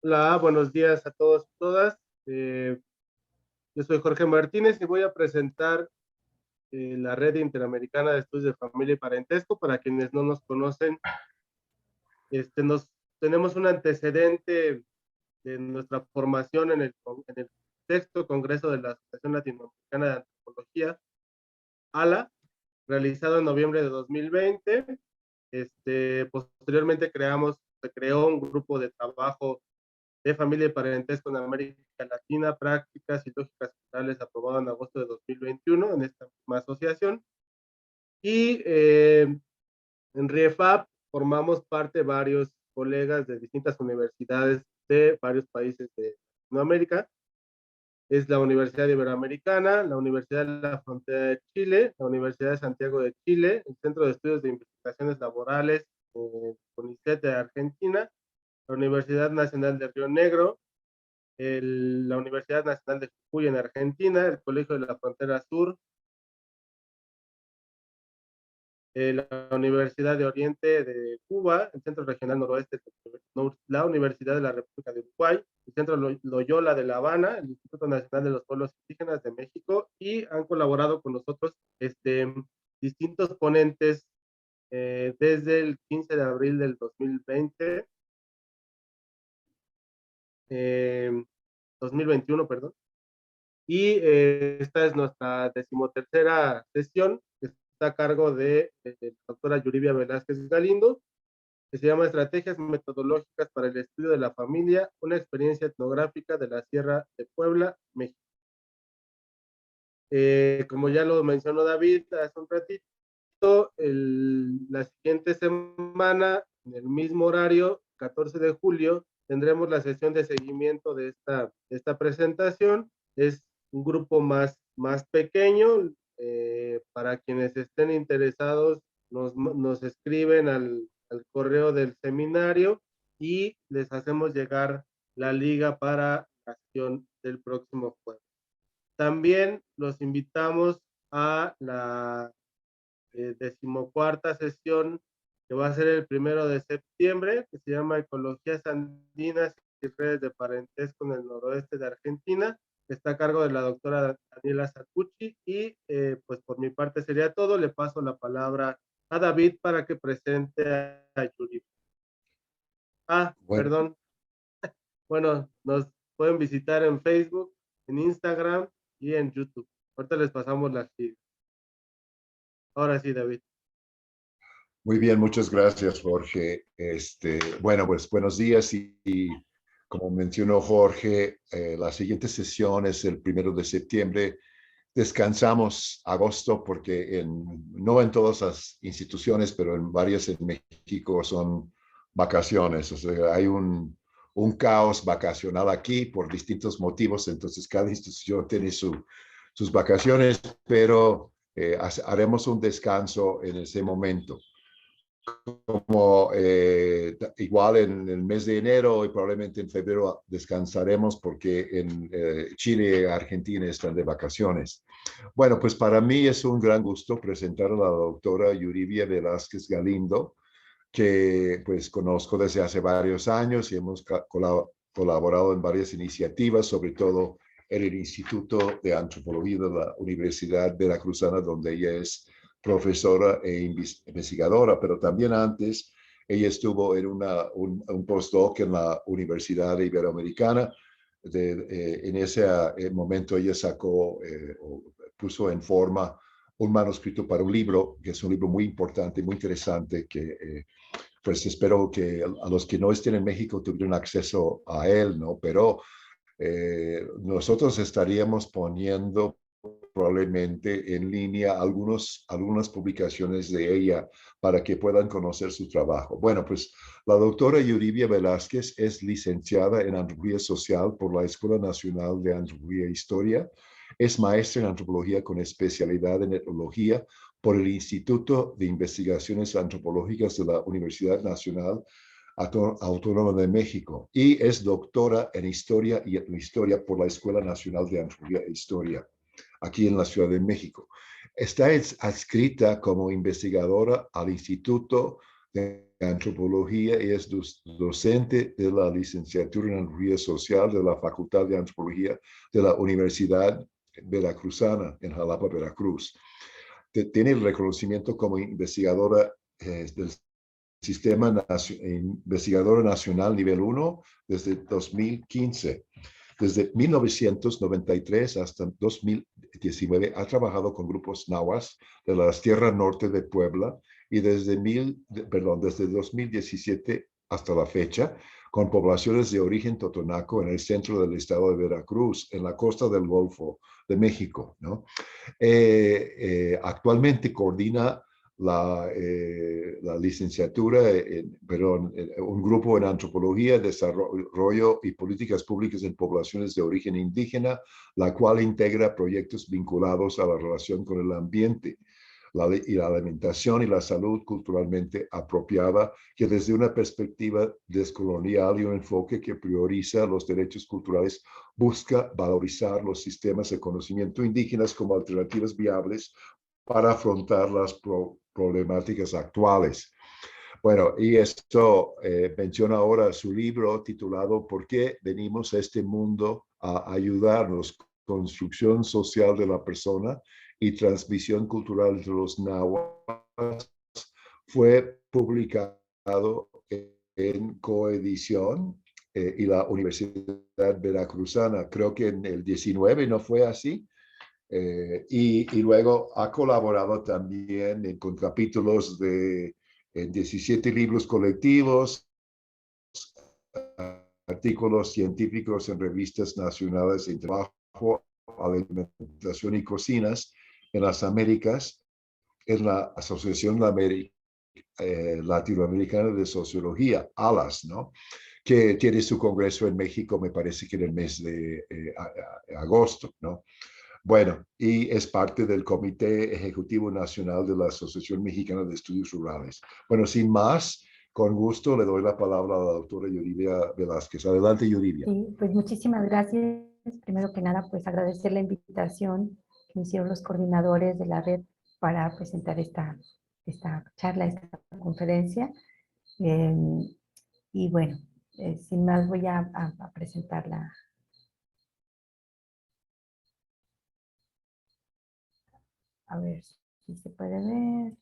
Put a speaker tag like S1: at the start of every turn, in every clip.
S1: Hola, buenos días a todos y todas. Eh, yo soy Jorge Martínez y voy a presentar la Red Interamericana de Estudios de Familia y Parentesco. Para quienes no nos conocen, tenemos un antecedente de nuestra formación en el sexto Congreso de la Asociación Latinoamericana de Antropología, ALA, realizado en noviembre de 2020. Posteriormente se creó un grupo de trabajo de familia y parentesco en América Latina, prácticas y lógicas generales, aprobado en agosto de 2021 en esta misma asociación. Y en RIEFAP formamos parte varios colegas de distintas universidades de varios países de Latinoamérica. Es la Universidad Iberoamericana, la Universidad de la Frontera de Chile, la Universidad de Santiago de Chile, el Centro de Estudios de Investigaciones Laborales, CONICET de Argentina, la Universidad Nacional de Río Negro, la Universidad Nacional de Jujuy en Argentina, el Colegio de la Frontera Sur, la Universidad de Oriente de Cuba, el Centro Regional Noroeste, la Universidad de la República de Uruguay, el Centro Loyola de La Habana, el Instituto Nacional de los Pueblos Indígenas de México, y han colaborado con nosotros distintos ponentes desde el 15 de abril del 2020, 2021, perdón. Y esta es nuestra decimotercera sesión, que está a cargo de la doctora Yuribia Velázquez Galindo, que se llama Estrategias Metodológicas para el Estudio de la Familia, una experiencia etnográfica de la Sierra de Puebla, México. Como ya lo mencionó David hace un ratito, la siguiente semana, en el mismo horario, 14 de julio, tendremos la sesión de seguimiento de esta presentación. Es un grupo más pequeño. Para quienes estén interesados, nos escriben al correo del seminario y les hacemos llegar la liga para la acción del próximo jueves. También los invitamos a la decimocuarta sesión, que va a ser el 1 de septiembre, que se llama Ecologías Andinas y Redes de Parentesco en el noroeste de Argentina, que está a cargo de la doctora Daniela Sacucci. Y pues por mi parte sería todo. Le paso la palabra a David para que presente a Yuri.
S2: Bueno,
S1: Perdón. Bueno, nos pueden visitar en Facebook, en Instagram y en YouTube. Ahorita les pasamos las siglas. Ahora sí, David.
S2: muy bien, muchas gracias, Jorge. Bueno, pues buenos días y como mencionó Jorge, la siguiente sesión es el 1 de septiembre. Descansamos agosto porque no en todas las instituciones, pero en varias en México son vacaciones. O sea, hay un caos vacacional aquí por distintos motivos. Entonces, cada institución tiene sus vacaciones, pero haremos un descanso en ese momento. Como igual en el mes de enero y probablemente en febrero descansaremos porque en Chile y Argentina están de vacaciones. Bueno, pues para mí es un gran gusto presentar a la doctora Yuribia Velázquez Galindo, que pues conozco desde hace varios años y hemos colaborado en varias iniciativas, sobre todo en el Instituto de Antropología de la Universidad Veracruzana, donde ella es profesora e investigadora, pero también antes ella estuvo en un postdoc en la Universidad Iberoamericana. En ese momento ella puso en forma un manuscrito para un libro, que es un libro muy importante, muy interesante, que pues espero que a los que no estén en México tuvieran acceso a él, ¿no? Pero nosotros estaríamos poniendo probablemente en línea algunas publicaciones de ella para que puedan conocer su trabajo. Bueno, pues la doctora Yuribia Velázquez es licenciada en Antropología Social por la Escuela Nacional de Antropología e Historia. Es maestra en Antropología con especialidad en Etnología por el Instituto de Investigaciones Antropológicas de la Universidad Nacional Autónoma de México y es doctora en Historia y Etnohistoria por la Escuela Nacional de Antropología e Historia, aquí en la Ciudad de México. Está adscrita como investigadora al Instituto de antropología y es docente de la licenciatura en antropología social de la Facultad de Antropología de la Universidad Veracruzana en Jalapa, Veracruz. Tiene el reconocimiento como investigadora del Sistema Investigadora Nacional Nivel 1 desde 2015. Desde 1993 hasta 2019 ha trabajado con grupos nahuas de la Sierra Norte de Puebla y desde 2017 hasta la fecha con poblaciones de origen totonaco en el centro del estado de Veracruz, en la costa del Golfo de México, ¿no? Actualmente coordina la licenciatura, un grupo en antropología, desarrollo y políticas públicas en poblaciones de origen indígena, la cual integra proyectos vinculados a la relación con el ambiente y la alimentación y la salud culturalmente apropiada, que desde una perspectiva descolonial y un enfoque que prioriza los derechos culturales, busca valorizar los sistemas de conocimiento indígenas como alternativas viables para afrontar las problemáticas actuales. Bueno, y esto menciona ahora su libro titulado ¿Por qué venimos a este mundo a ayudarnos? Construcción social de la persona y transmisión cultural de los nahuas. Fue publicado en coedición y la Universidad Veracruzana, creo que en el 19, ¿no fue así? Y luego ha colaborado también en capítulos de 17 libros colectivos, artículos científicos en revistas nacionales de trabajo, alimentación y cocinas en las Américas, en la Asociación Latinoamericana de Sociología, ALAS, ¿no? Que tiene su congreso en México, me parece que en el mes de agosto, ¿no? Bueno, y es parte del Comité Ejecutivo Nacional de la Asociación Mexicana de Estudios Rurales. Bueno, sin más, con gusto le doy la palabra a la doctora Yuridia Velázquez. Adelante, Yuridia.
S3: Sí, pues muchísimas gracias. Primero que nada, pues agradecer la invitación que me hicieron los coordinadores de la red para presentar esta charla, esta conferencia. Y bueno, sin más voy a presentarla. A ver si se puede ver.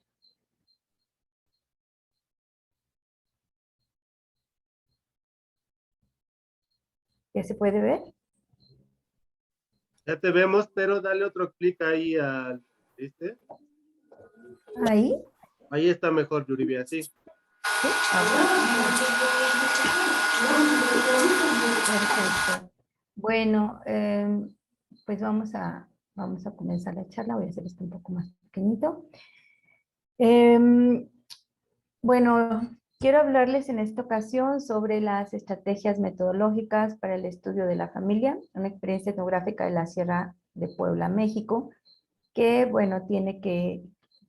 S3: ¿Ya se puede ver?
S1: Ya te vemos, pero dale otro clic ahí al, ¿viste?
S3: Ahí.
S1: Ahí está mejor, Yuribia, sí.
S3: ¿Sí? Perfecto. Bueno, pues vamos a comenzar la charla. Voy a hacer esto un poco más pequeñito. Bueno, quiero hablarles en esta ocasión sobre las estrategias metodológicas para el estudio de la familia, una experiencia etnográfica de la Sierra de Puebla, México, que, bueno, tiene que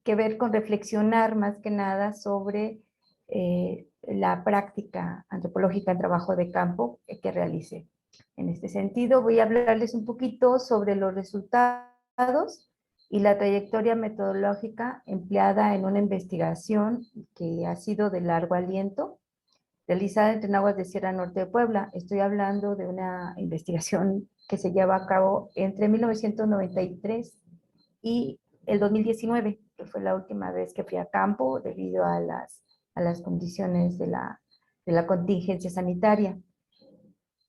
S3: ver con reflexionar más que nada sobre la práctica antropológica en trabajo de campo que realicé. En este sentido, voy a hablarles un poquito sobre los resultados y la trayectoria metodológica empleada en una investigación que ha sido de largo aliento, realizada entre Nahuas de Sierra Norte de Puebla. Estoy hablando de una investigación que se lleva a cabo entre 1993 y el 2019, que fue la última vez que fui a campo debido a las condiciones de la contingencia sanitaria.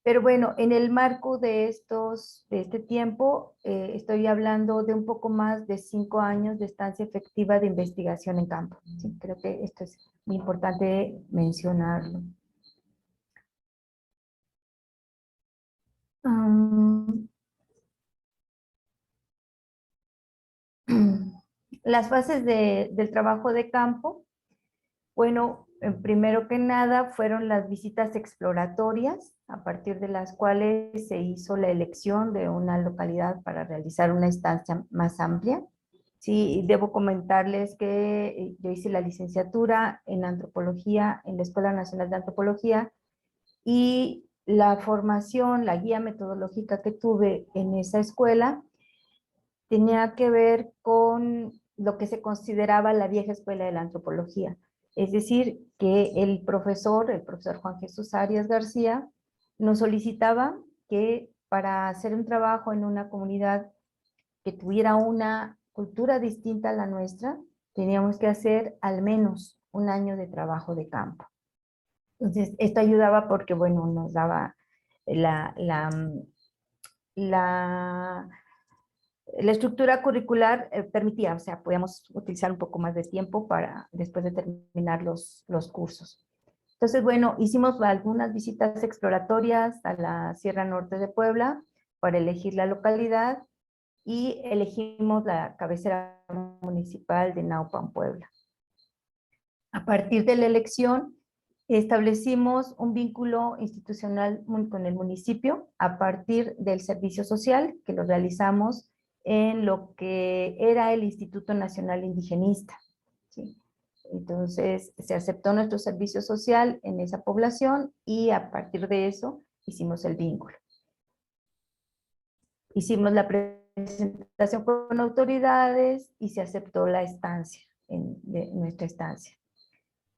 S3: Pero bueno, en el marco de este tiempo, estoy hablando de un poco más de 5 años de estancia efectiva de investigación en campo. ¿Sí? Creo que esto es muy importante mencionarlo. Las fases del trabajo de campo, bueno, primero que nada fueron las visitas exploratorias, a partir de las cuales se hizo la elección de una localidad para realizar una estancia más amplia. Sí, debo comentarles que yo hice la licenciatura en antropología en la Escuela Nacional de Antropología y la formación, la guía metodológica que tuve en esa escuela tenía que ver con lo que se consideraba la vieja escuela de la antropología. Es decir, que el profesor Juan Jesús Arias García, nos solicitaba que para hacer un trabajo en una comunidad que tuviera una cultura distinta a la nuestra, teníamos que hacer al menos un año de trabajo de campo. Entonces, esto ayudaba porque, bueno, nos daba la, la, la, la estructura curricular permitía, o sea, podíamos utilizar un poco más de tiempo para después de terminar los cursos. Entonces, bueno, hicimos algunas visitas exploratorias a la Sierra Norte de Puebla para elegir la localidad y elegimos la cabecera municipal de Naupan, Puebla. A partir de la elección, establecimos un vínculo institucional con el municipio a partir del servicio social que lo realizamos en lo que era el Instituto Nacional Indigenista, ¿sí? Entonces, se aceptó nuestro servicio social en esa población y a partir de eso hicimos el vínculo. Hicimos la presentación con autoridades y se aceptó la estancia, nuestra estancia.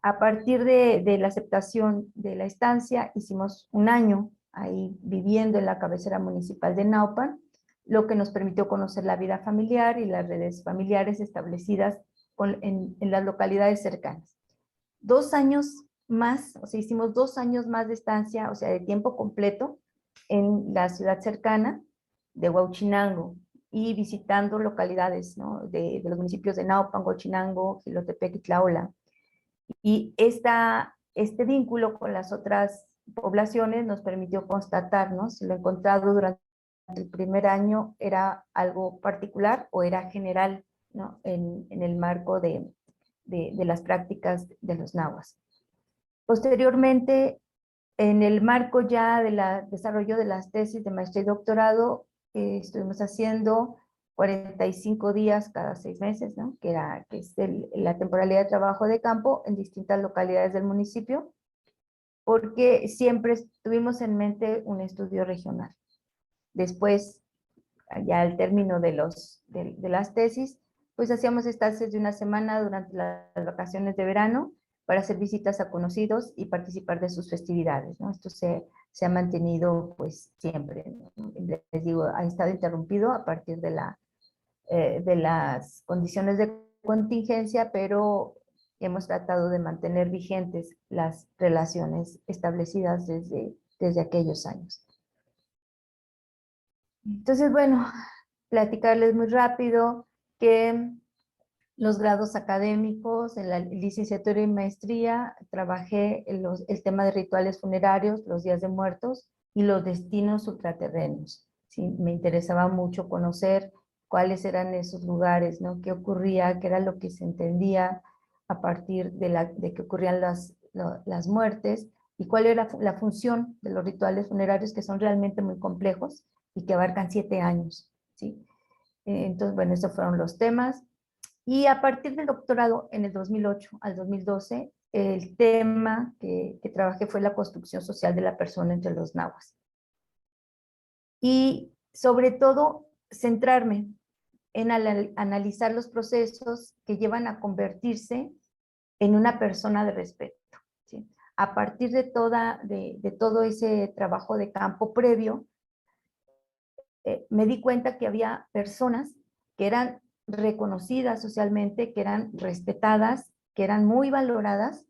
S3: A partir de la aceptación de la estancia, hicimos un año ahí viviendo en la cabecera municipal de Naupan, lo que nos permitió conocer la vida familiar y las redes familiares establecidas en las localidades cercanas. 2 años más, o sea, hicimos 2 años más de estancia, o sea, de tiempo completo, en la ciudad cercana de Huauchinango y visitando localidades, ¿no?, de los municipios de Naupan, Huauchinango, Jilotepec y Tlaola. Y este vínculo con las otras poblaciones nos permitió constatar, ¿no?, si lo encontrado durante el primer año era algo particular o era general, ¿no?, en el marco de las prácticas de los nahuas. Posteriormente, en el marco ya del desarrollo de las tesis de maestría y doctorado, estuvimos haciendo 45 días cada 6 meses, ¿no?, que es la temporalidad de trabajo de campo en distintas localidades del municipio, porque siempre tuvimos en mente un estudio regional. Después, ya al término de las tesis, pues hacíamos estancias de una semana durante las vacaciones de verano para hacer visitas a conocidos y participar de sus festividades, ¿no? Esto se ha mantenido pues siempre, ¿no? Les digo, ha estado interrumpido a partir de las condiciones de contingencia, pero hemos tratado de mantener vigentes las relaciones establecidas desde aquellos años. Entonces, bueno, platicarles muy rápido que los grados académicos, en la licenciatura y maestría, trabajé el tema de rituales funerarios, los días de muertos y los destinos ultraterrenos. Sí, me interesaba mucho conocer cuáles eran esos lugares, ¿no?, qué ocurría, qué era lo que se entendía a partir de que ocurrían las muertes y cuál era la función de los rituales funerarios, que son realmente muy complejos y que abarcan 7 años, ¿sí? Entonces, bueno, estos fueron los temas. Y a partir del doctorado, en el 2008 al 2012, el tema que trabajé fue la construcción social de la persona entre los nahuas. Y sobre todo, centrarme en analizar los procesos que llevan a convertirse en una persona de respeto, ¿sí? A partir de todo ese trabajo de campo previo, me di cuenta que había personas que eran reconocidas socialmente, que eran respetadas, que eran muy valoradas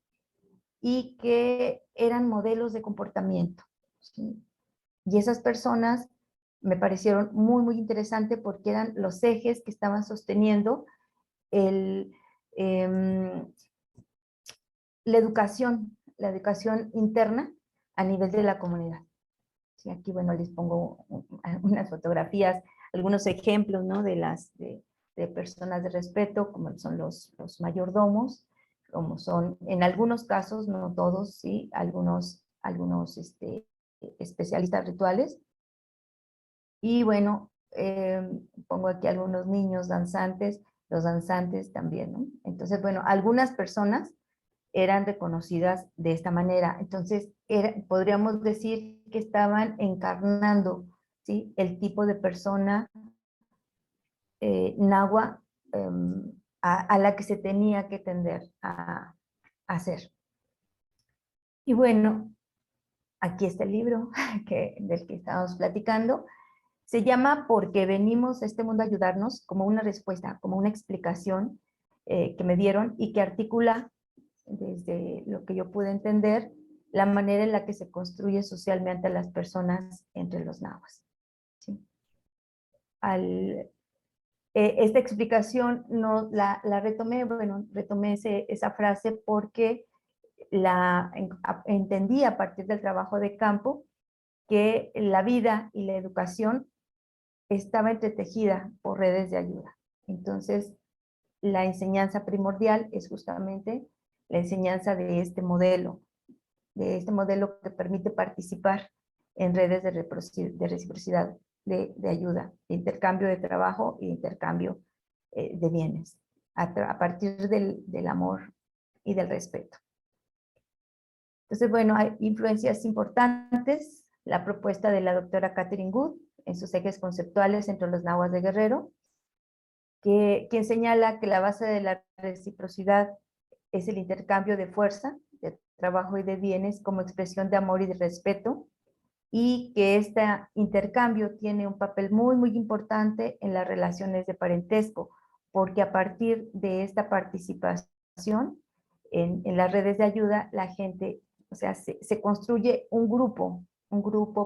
S3: y que eran modelos de comportamiento, ¿sí? Y esas personas me parecieron muy, muy interesantes porque eran los ejes que estaban sosteniendo la educación interna a nivel de la comunidad. Sí, aquí, bueno, les pongo unas fotografías, algunos ejemplos, ¿no?, de personas de respeto, como son los mayordomos, como son, en algunos casos, no todos, sí, algunos especialistas rituales. Y bueno, pongo aquí algunos niños danzantes, los danzantes también, ¿no? Entonces, bueno, algunas personas eran reconocidas de esta manera. Entonces, podríamos decir que estaban encarnando, ¿sí?, el tipo de persona nahua a la que se tenía que tender a ser. Y bueno, aquí está el libro del que estábamos platicando. Se llama Porque venimos a este mundo a ayudarnos, como una respuesta, como una explicación que me dieron y que articula, desde lo que yo pude entender, la manera en la que se construye socialmente a las personas entre los nahuas. ¿Sí? Esta explicación no, la retomé, bueno, retomé esa frase porque entendí a partir del trabajo de campo que la vida y la educación estaba entretejida por redes de ayuda. Entonces, la enseñanza primordial es justamente la enseñanza de este modelo que permite participar en redes de reciprocidad, de ayuda, de intercambio de trabajo y intercambio de bienes, a partir del amor y del respeto. Entonces, bueno, hay influencias importantes, la propuesta de la doctora Catherine Good en sus ejes conceptuales entre los nahuas de Guerrero, quien señala que la base de la reciprocidad es el intercambio de fuerza, de trabajo y de bienes como expresión de amor y de respeto, y que este intercambio tiene un papel muy, muy importante en las relaciones de parentesco, porque a partir de esta participación en las redes de ayuda, la gente, o sea, se construye un grupo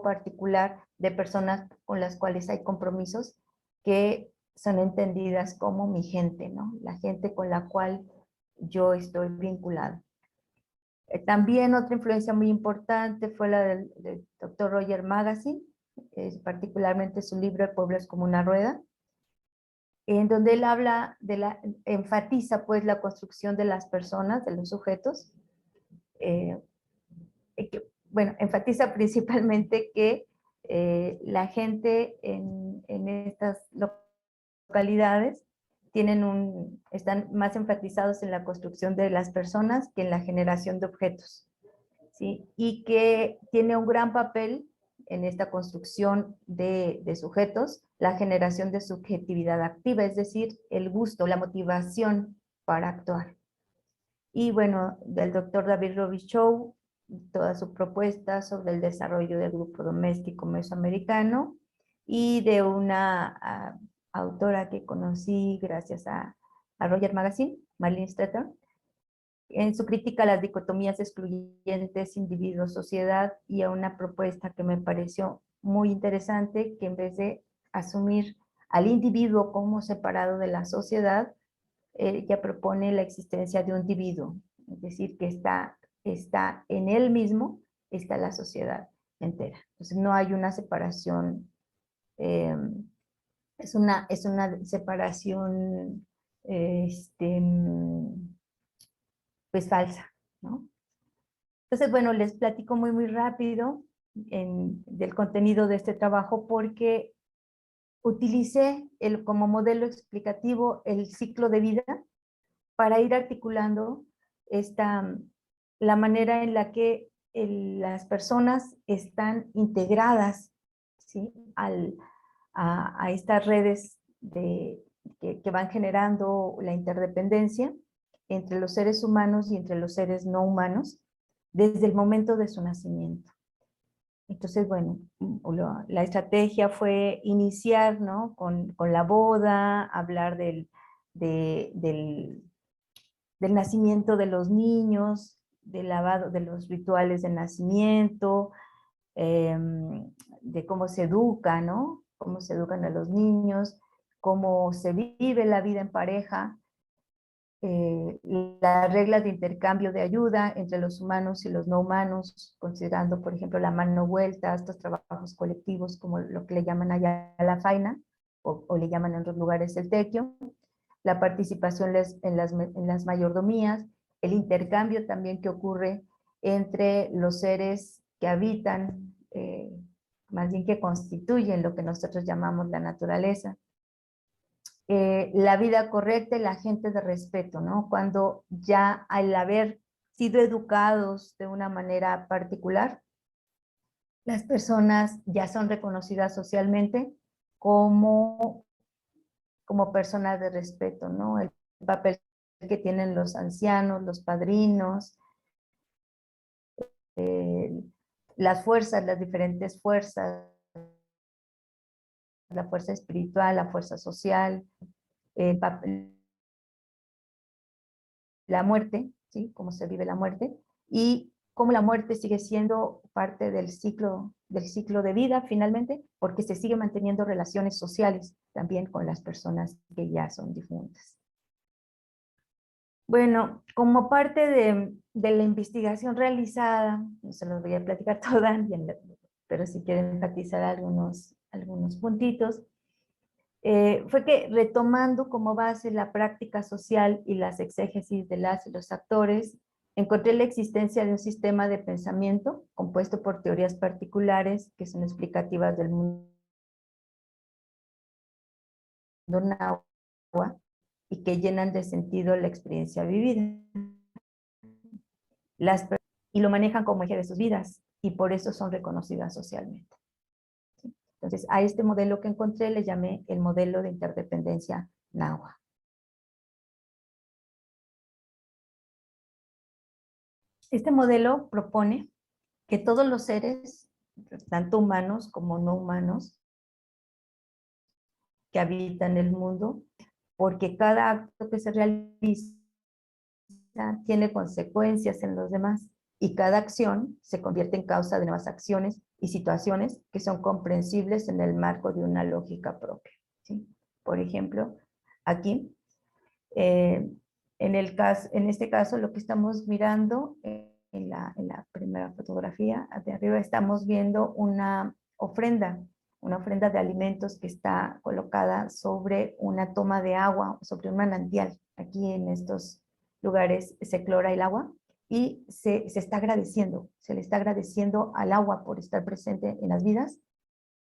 S3: particular de personas con las cuales hay compromisos que son entendidas como mi gente, ¿no? La gente con la cual yo estoy vinculado. También otra influencia muy importante fue la del doctor Roger Magazine, particularmente su libro El pueblo es como una rueda, en donde él habla enfatiza pues la construcción de las personas, de los sujetos, eh, bueno, enfatiza principalmente que la gente en estas localidades están más enfatizados en la construcción de las personas que en la generación de objetos, ¿sí? Y que tiene un gran papel en esta construcción de sujetos, la generación de subjetividad activa, es decir, el gusto, la motivación para actuar. Y bueno, del doctor David Robichaud, toda su propuesta sobre el desarrollo del grupo doméstico mesoamericano, y de una autora que conocí gracias a Roger Magazine, Marlene Streeter, en su crítica a las dicotomías excluyentes individuo-sociedad, y a una propuesta que me pareció muy interesante, que en vez de asumir al individuo como separado de la sociedad, ella propone la existencia de un individuo, es decir, que está en él mismo, está la sociedad entera. Entonces no hay una separación, es una separación pues falsa, ¿no? Entonces, bueno, les platico muy, muy rápido del contenido de este trabajo, porque utilicé como modelo explicativo el ciclo de vida para ir articulando la manera en la que las personas están integradas, ¿sí? A estas redes que van generando la interdependencia entre los seres humanos y entre los seres no humanos desde el momento de su nacimiento. Entonces, bueno, la estrategia fue iniciar, ¿no? con la boda, hablar del nacimiento de los niños, del lavado, de los rituales de nacimiento, de cómo se educa, ¿no? Cómo se educan a los niños, cómo se vive la vida en pareja, las reglas de intercambio de ayuda entre los humanos y los no humanos, considerando, por ejemplo, la mano vuelta, estos trabajos colectivos, como lo que le llaman allá la faina, o le llaman en otros lugares el tequio, la participación en las mayordomías, el intercambio también que ocurre entre los seres que habitan, más bien que constituyen lo que nosotros llamamos la naturaleza. La vida correcta y la gente de respeto, ¿no? Cuando ya al haber sido educados de una manera particular, las personas ya son reconocidas socialmente como personas de respeto, ¿no? El papel que tienen los ancianos, los padrinos, las fuerzas, las diferentes fuerzas, la fuerza espiritual, la fuerza social, el papel, la muerte, ¿sí? Cómo se vive la muerte, y cómo la muerte sigue siendo parte del ciclo de vida finalmente, porque se sigue manteniendo relaciones sociales también con las personas que ya son difuntas. Bueno, como parte de la investigación realizada, no se los voy a platicar toda, pero si quieren enfatizar algunos puntitos, fue que retomando como base la práctica social y las exégesis de las y los actores, encontré la existencia de un sistema de pensamiento compuesto por teorías particulares que son explicativas del mundo náhuatl y que llenan de sentido la experiencia vivida. Y lo manejan como eje de sus vidas y por eso son reconocidas socialmente. Entonces, a este modelo que encontré le llamé el modelo de interdependencia náhuatl. Este modelo propone que todos los seres, tanto humanos como no humanos, que habitan el mundo, porque cada acto que se realiza tiene consecuencias en los demás y cada acción se convierte en causa de nuevas acciones y situaciones que son comprensibles en el marco de una lógica propia, ¿sí? Por ejemplo, aquí, en este caso, lo que estamos mirando en la primera fotografía de arriba, estamos viendo una ofrenda de alimentos que está colocada sobre una toma de agua, sobre un manantial. Aquí en estos lugares se clora el agua y se le está agradeciendo al agua por estar presente en las vidas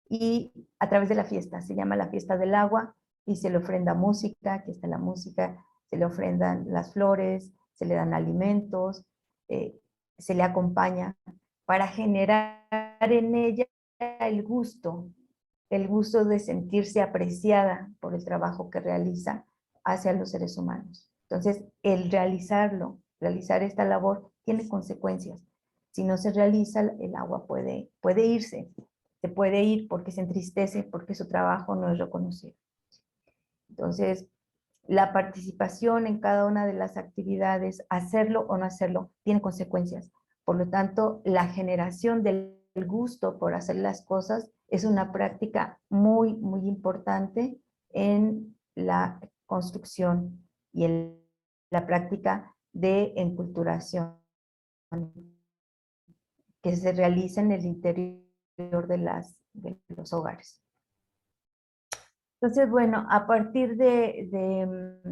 S3: y a través de la fiesta, se llama la fiesta del agua y se le ofrenda música, aquí está la música, se le ofrendan las flores, se le dan alimentos, se le acompaña para generar en ella el gusto de sentirse apreciada por el trabajo que realiza hacia los seres humanos. Entonces, el realizar esta labor tiene consecuencias. Si no se realiza, el agua puede irse, se puede ir porque se entristece, porque su trabajo no es reconocido. Entonces, la participación en cada una de las actividades, hacerlo o no hacerlo, tiene consecuencias. Por lo tanto, la generación del gusto por hacer las cosas es una práctica muy, muy importante en la construcción y en la práctica de enculturación que se realiza en el interior de los hogares. Entonces, bueno, a partir del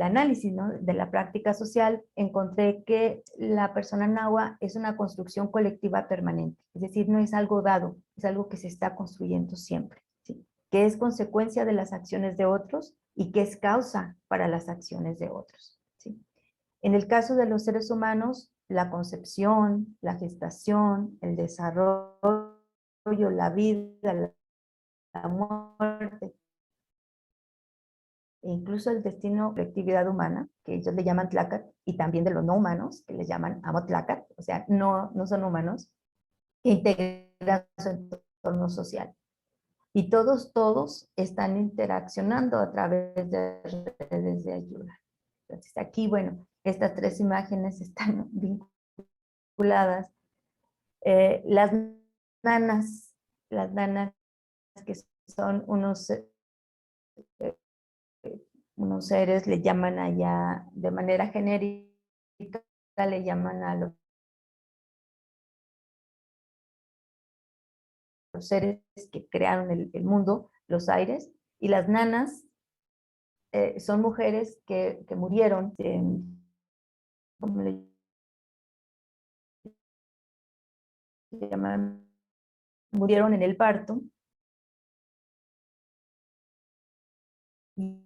S3: análisis, ¿no?, de la práctica social, encontré que la persona náhuatl es una construcción colectiva permanente, es decir, no es algo dado, es algo que se está construyendo siempre, ¿sí?, que es consecuencia de las acciones de otros y que es causa para las acciones de otros, ¿sí? En el caso de los seres humanos, la concepción, la gestación, el desarrollo, la vida, la muerte, e incluso el destino, colectividad humana, que ellos le llaman tlacat, y también de los no humanos, que les llaman amotlacat, o sea, no son humanos, que integran su entorno social. Y todos están interaccionando a través de redes de ayuda. Entonces aquí, bueno, estas tres imágenes están vinculadas. Las nanas que son unos seres, le llaman allá de manera genérica, le llaman a los seres que crearon el mundo, los aires, y las nanas son mujeres que murieron, ¿cómo le llaman? Murieron en el parto, y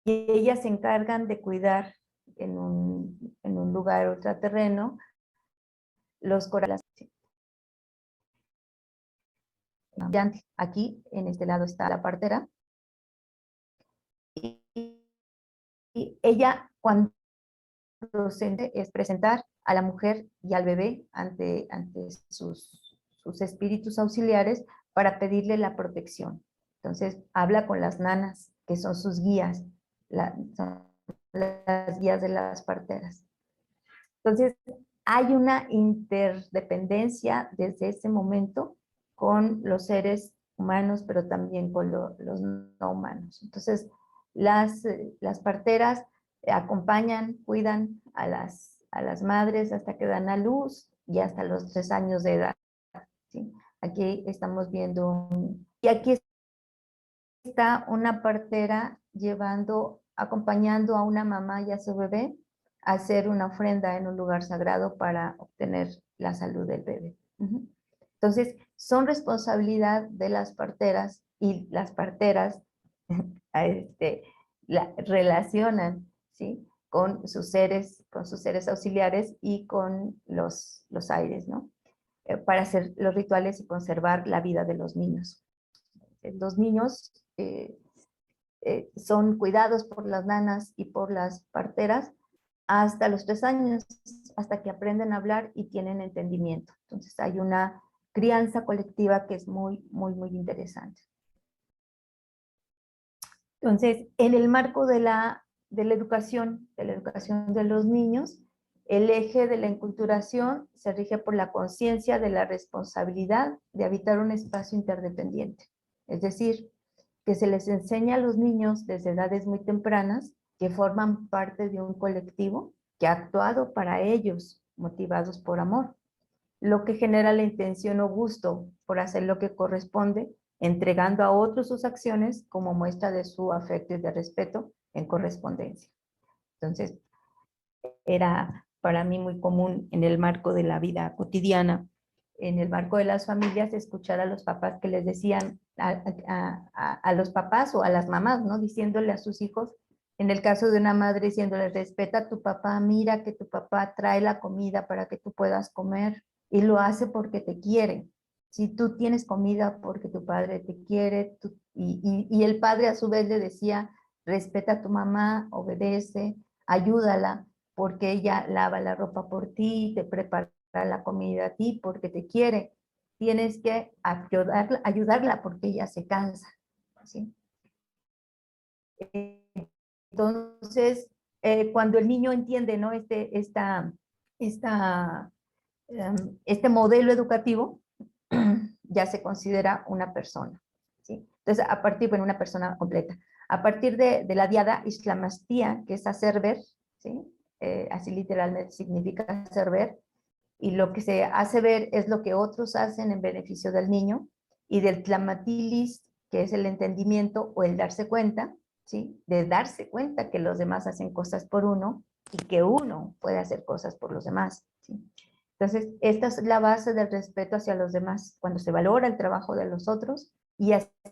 S3: ellas se encargan de cuidar en un lugar ultraterreno los corales. Aquí, en este lado está la partera, y ella, cuando se es presentar a la mujer y al bebé ante sus espíritus auxiliares para pedirle la protección. Entonces, habla con las nanas, que son sus guías, son las guías de las parteras. Entonces, hay una interdependencia desde ese momento con los seres humanos, pero también con los no humanos. Entonces, las parteras acompañan, cuidan a las madres hasta que dan a luz y hasta los 3 años de edad, ¿sí? Aquí estamos viendo, y aquí está una partera acompañando a una mamá y a su bebé a hacer una ofrenda en un lugar sagrado para obtener la salud del bebé. Entonces, son responsabilidad de las parteras, y las parteras relacionan, ¿sí?, con sus seres auxiliares y con los aires, ¿no? Para hacer los rituales y conservar la vida de los niños. Los niños son cuidados por las nanas y por las parteras hasta los 3 años, hasta que aprenden a hablar y tienen entendimiento. Entonces hay una crianza colectiva que es muy, muy, muy interesante. Entonces, en el marco de la educación de los niños, el eje de la enculturación se rige por la conciencia de la responsabilidad de habitar un espacio interdependiente. Es decir, que se les enseña a los niños desde edades muy tempranas que forman parte de un colectivo que ha actuado para ellos, motivados por amor, lo que genera la intención o gusto por hacer lo que corresponde, entregando a otros sus acciones como muestra de su afecto y de respeto en correspondencia. Entonces, era para mí muy común en el marco de la vida cotidiana, en el marco de las familias, escuchar a los papás que les decían a los papás o a las mamás, ¿no?, diciéndole a sus hijos, en el caso de una madre diciéndole, respeta a tu papá, mira que tu papá trae la comida para que tú puedas comer y lo hace porque te quiere. Si tú tienes comida porque tu padre te quiere, y el padre a su vez le decía, respeta a tu mamá, obedece, ayúdala, porque ella lava la ropa por ti, te prepara la comida a ti porque te quiere. Tienes que ayudarla porque ella se cansa, ¿sí? Entonces, cuando el niño entiende, ¿no?, este modelo educativo, ya se considera una persona, ¿sí? Entonces, a partir, bueno, una persona completa. A partir de la diada islamastía, que es hacer ver, ¿sí? Así literalmente significa hacer ver, y lo que se hace ver es lo que otros hacen en beneficio del niño, y del tlamatilis, que es el entendimiento o el darse cuenta, ¿sí?, de darse cuenta que los demás hacen cosas por uno y que uno puede hacer cosas por los demás, ¿sí? Entonces, esta es la base del respeto hacia los demás, cuando se valora el trabajo de los otros, y hacia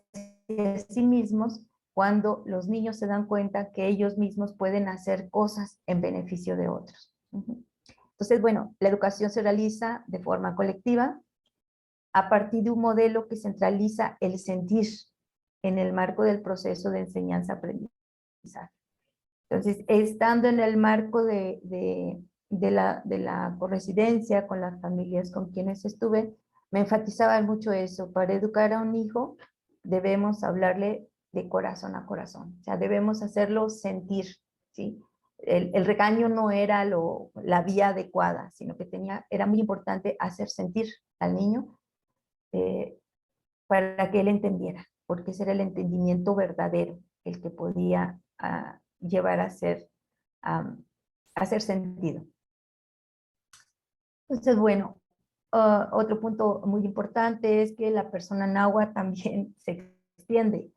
S3: sí mismos, cuando los niños se dan cuenta que ellos mismos pueden hacer cosas en beneficio de otros. Entonces, bueno, la educación se realiza de forma colectiva a partir de un modelo que centraliza el sentir en el marco del proceso de enseñanza-aprendizaje. Entonces, estando en el marco de la corresidencia con las familias con quienes estuve, me enfatizaba mucho eso. Para educar a un hijo debemos hablarle de corazón a corazón, o sea, debemos hacerlo sentir, ¿sí? El regaño no era la vía adecuada, sino que era muy importante hacer sentir al niño para que él entendiera, porque ese era el entendimiento verdadero, el que podía llevar a hacer sentido. Entonces, bueno, otro punto muy importante es que la persona náhuatl también se extiende.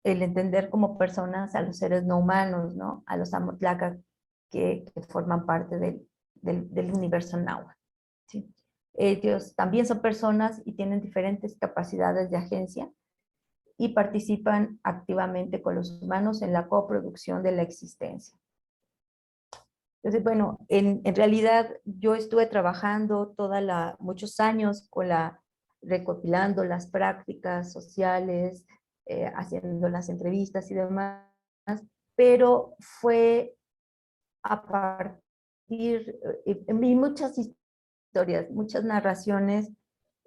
S3: El entender como personas a los seres no humanos, ¿no?, a los amotlaca que forman parte del universo náhuatl, ¿sí? Ellos también son personas y tienen diferentes capacidades de agencia y participan activamente con los humanos en la coproducción de la existencia. Entonces, bueno, en realidad yo estuve trabajando muchos años recopilando las prácticas sociales, haciendo las entrevistas y demás, pero fue a partir vi muchas historias, muchas narraciones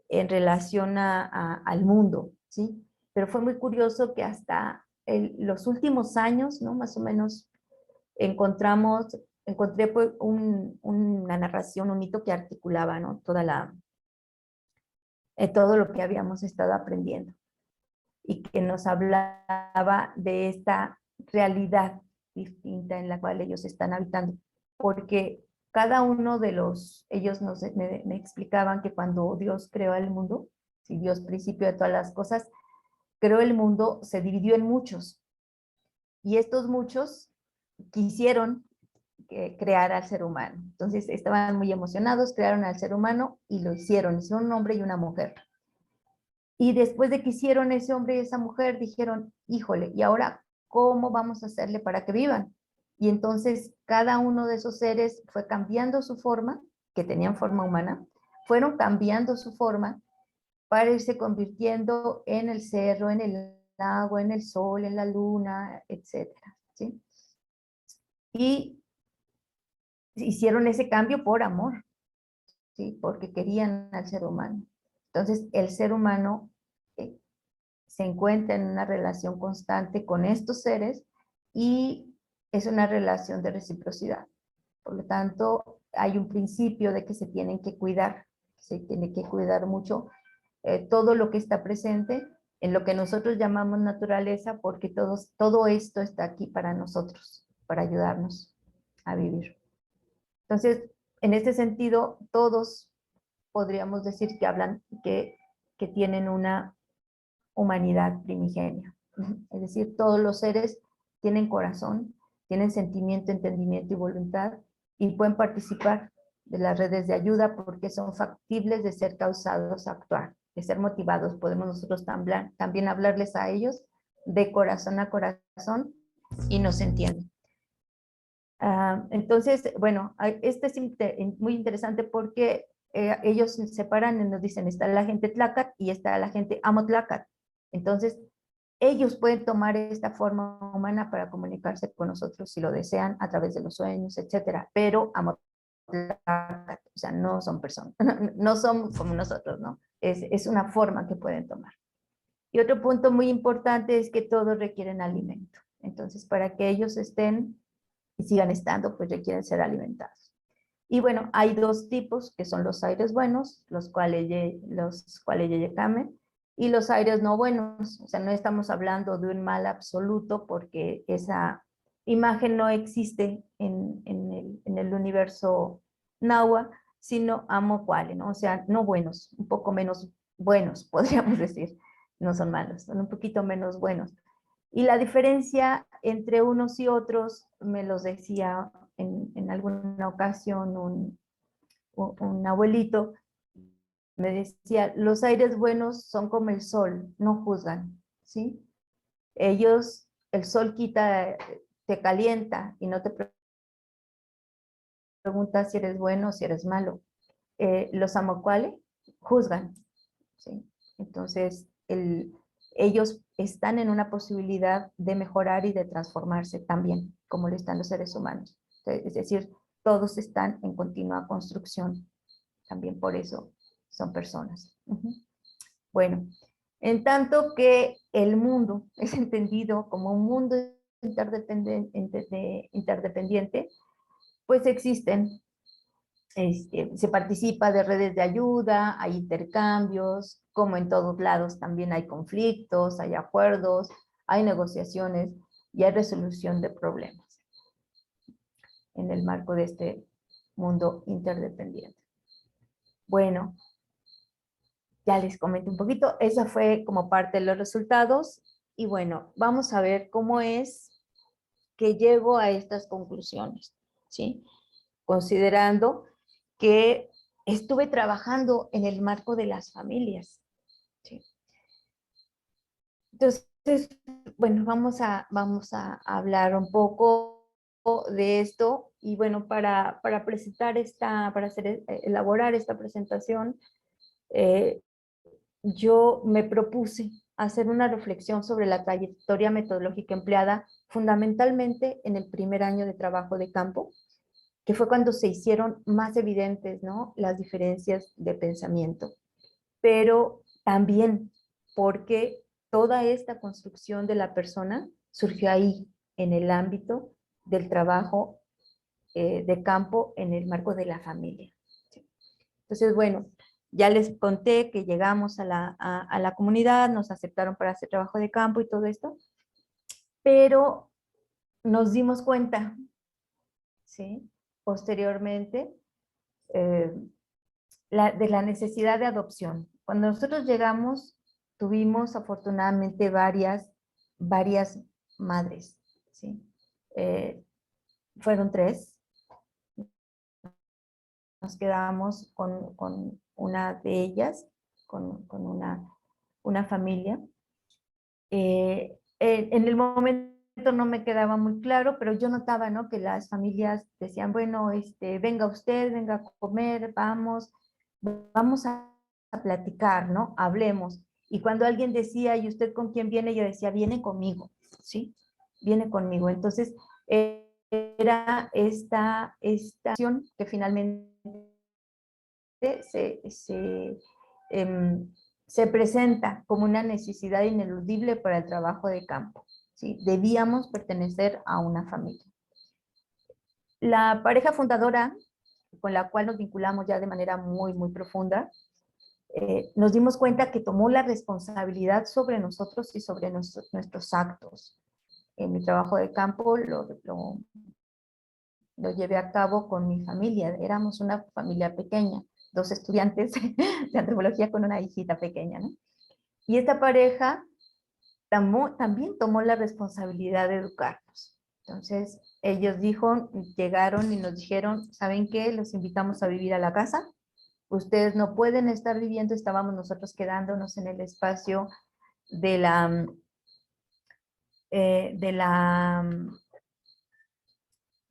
S3: en relación al mundo, ¿sí? Pero fue muy curioso que hasta los últimos años, ¿no? Más o menos, encontré pues, una narración, un mito que articulaba, ¿no? Todo lo que habíamos estado aprendiendo y que nos hablaba de esta realidad distinta en la cual ellos están habitando, porque cada uno de ellos me explicaban que cuando Dios creó el mundo, si Dios principio de todas las cosas, creó el mundo, se dividió en muchos, y estos muchos quisieron crear al ser humano. Entonces estaban muy emocionados, crearon al ser humano y lo hicieron un hombre y una mujer. Y después de que hicieron ese hombre y esa mujer, dijeron, híjole, ¿y ahora cómo vamos a hacerle para que vivan? Y entonces cada uno de esos seres fue cambiando su forma, que tenían forma humana, fueron cambiando su forma para irse convirtiendo en el cerro, en el agua, en el sol, en la luna, etcétera, ¿sí? Y hicieron ese cambio por amor, ¿sí? Porque querían al ser humano. Entonces, el ser humano se encuentra en una relación constante con estos seres y es una relación de reciprocidad. Por lo tanto, hay un principio de que se tienen que cuidar, se tiene que cuidar mucho todo lo que está presente en lo que nosotros llamamos naturaleza, porque todo esto está aquí para nosotros, para ayudarnos a vivir. Entonces, en este sentido, todos podríamos decir que hablan, que tienen una humanidad primigenia. Es decir, todos los seres tienen corazón, tienen sentimiento, entendimiento y voluntad y pueden participar de las redes de ayuda porque son factibles de ser causados a actuar, de ser motivados. Podemos nosotros también hablarles a ellos de corazón a corazón y nos entienden. Entonces, bueno, este es muy interesante porque ellos se separan y nos dicen, está la gente Tlácat y está la gente Amotlácat. Entonces, ellos pueden tomar esta forma humana para comunicarse con nosotros si lo desean a través de los sueños, etcétera. Pero Amotlácat, o sea, no son personas, no son como nosotros, ¿no? Es una forma que pueden tomar. Y otro punto muy importante es que todos requieren alimento. Entonces, para que ellos estén y sigan estando, pues requieren ser alimentados. Y bueno, hay dos tipos que son los aires buenos, los cuales Yeyecame, y los aires no buenos. O sea, no estamos hablando de un mal absoluto porque esa imagen no existe en el universo Nahua, sino Amocuale, ¿no? O sea, no buenos, un poco menos buenos, podríamos decir. No son malos, son un poquito menos buenos. Y la diferencia entre unos y otros, me los decía en alguna ocasión un abuelito, me decía, los aires buenos son como el sol, no juzgan, ¿sí? Ellos, el sol quita, te calienta y no te pregunta si eres bueno o si eres malo. Los amocuale juzgan, ¿sí? Entonces, ellos están en una posibilidad de mejorar y de transformarse también, como lo están los seres humanos. Es decir, todos están en continua construcción. También por eso son personas. Bueno, en tanto que el mundo es entendido como un mundo interdependiente, pues existen, se participa de redes de ayuda, hay intercambios, como en todos lados también hay conflictos, hay acuerdos, hay negociaciones y hay resolución de problemas en el marco de este mundo interdependiente. Bueno, ya les comento un poquito, esa fue como parte de los resultados y bueno, vamos a ver cómo es que llego a estas conclusiones, ¿sí? Considerando que estuve trabajando en el marco de las familias, ¿sí? Entonces, bueno, vamos a hablar un poco de esto y bueno, para presentar elaborar esta presentación, yo me propuse hacer una reflexión sobre la trayectoria metodológica empleada fundamentalmente en el primer año de trabajo de campo que fue cuando se hicieron más evidentes, ¿no?, las diferencias de pensamiento. Pero también porque toda esta construcción de la persona surgió ahí, en el ámbito del trabajo de campo, en el marco de la familia. Entonces, bueno, ya les conté que llegamos a la comunidad, nos aceptaron para hacer trabajo de campo y todo esto, pero nos dimos cuenta, ¿sí?, posteriormente, de la necesidad de adopción. Cuando nosotros llegamos, tuvimos afortunadamente varias madres, ¿sí? Fueron 3. Nos quedamos con una de ellas, con una familia. En el momento no me quedaba muy claro, pero yo notaba, ¿no?, que las familias decían, bueno, venga usted, venga a comer, vamos a platicar, ¿no? Hablemos. Y cuando alguien decía, ¿y usted con quién viene?, yo decía, viene conmigo, ¿sí? Viene conmigo. Entonces, era esta acción que finalmente se presenta como una necesidad ineludible para el trabajo de campo, ¿sí? Debíamos pertenecer a una familia. La pareja fundadora, con la cual nos vinculamos ya de manera muy, muy profunda, nos dimos cuenta que tomó la responsabilidad sobre nosotros y sobre nuestros actos. En mi trabajo de campo lo llevé a cabo con mi familia. Éramos una familia pequeña, 2 estudiantes de antropología con una hijita pequeña, ¿no? Y esta pareja también tomó la responsabilidad de educarnos. Entonces, ellos llegaron y nos dijeron, ¿saben qué? Los invitamos a vivir a la casa. Ustedes no pueden estar viviendo, estábamos nosotros quedándonos en el espacio de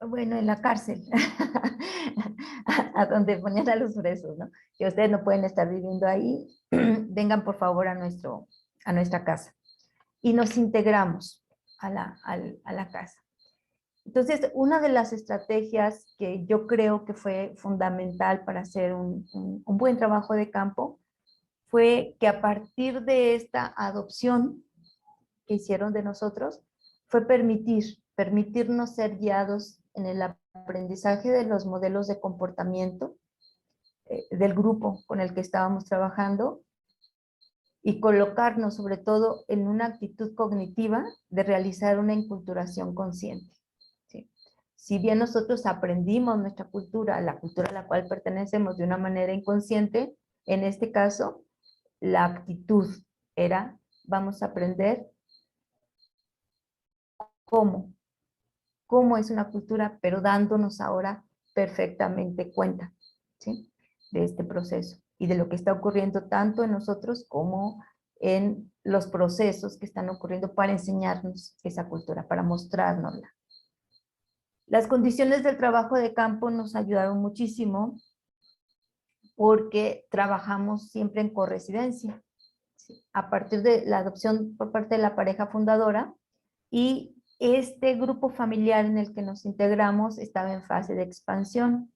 S3: bueno, en la cárcel, a donde ponían a los presos, ¿no? Que ustedes no pueden estar viviendo ahí, vengan por favor a nuestra casa. Y nos integramos a la casa. Entonces, una de las estrategias que yo creo que fue fundamental para hacer un buen trabajo de campo fue que a partir de esta adopción que hicieron de nosotros, fue permitirnos ser guiados en el aprendizaje de los modelos de comportamiento del grupo con el que estábamos trabajando y colocarnos sobre todo en una actitud cognitiva de realizar una inculturación consciente. ¿Sí? Si bien nosotros aprendimos nuestra cultura, la cultura a la cual pertenecemos de una manera inconsciente, en este caso, la actitud era, vamos a aprender cómo es una cultura, pero dándonos ahora perfectamente cuenta, ¿sí?, de este proceso y de lo que está ocurriendo tanto en nosotros como en los procesos que están ocurriendo para enseñarnos esa cultura, para mostrárnosla. Las condiciones del trabajo de campo nos ayudaron muchísimo porque trabajamos siempre en corresidencia, ¿sí?, a partir de la adopción por parte de la pareja fundadora, y este grupo familiar en el que nos integramos estaba en fase de expansión.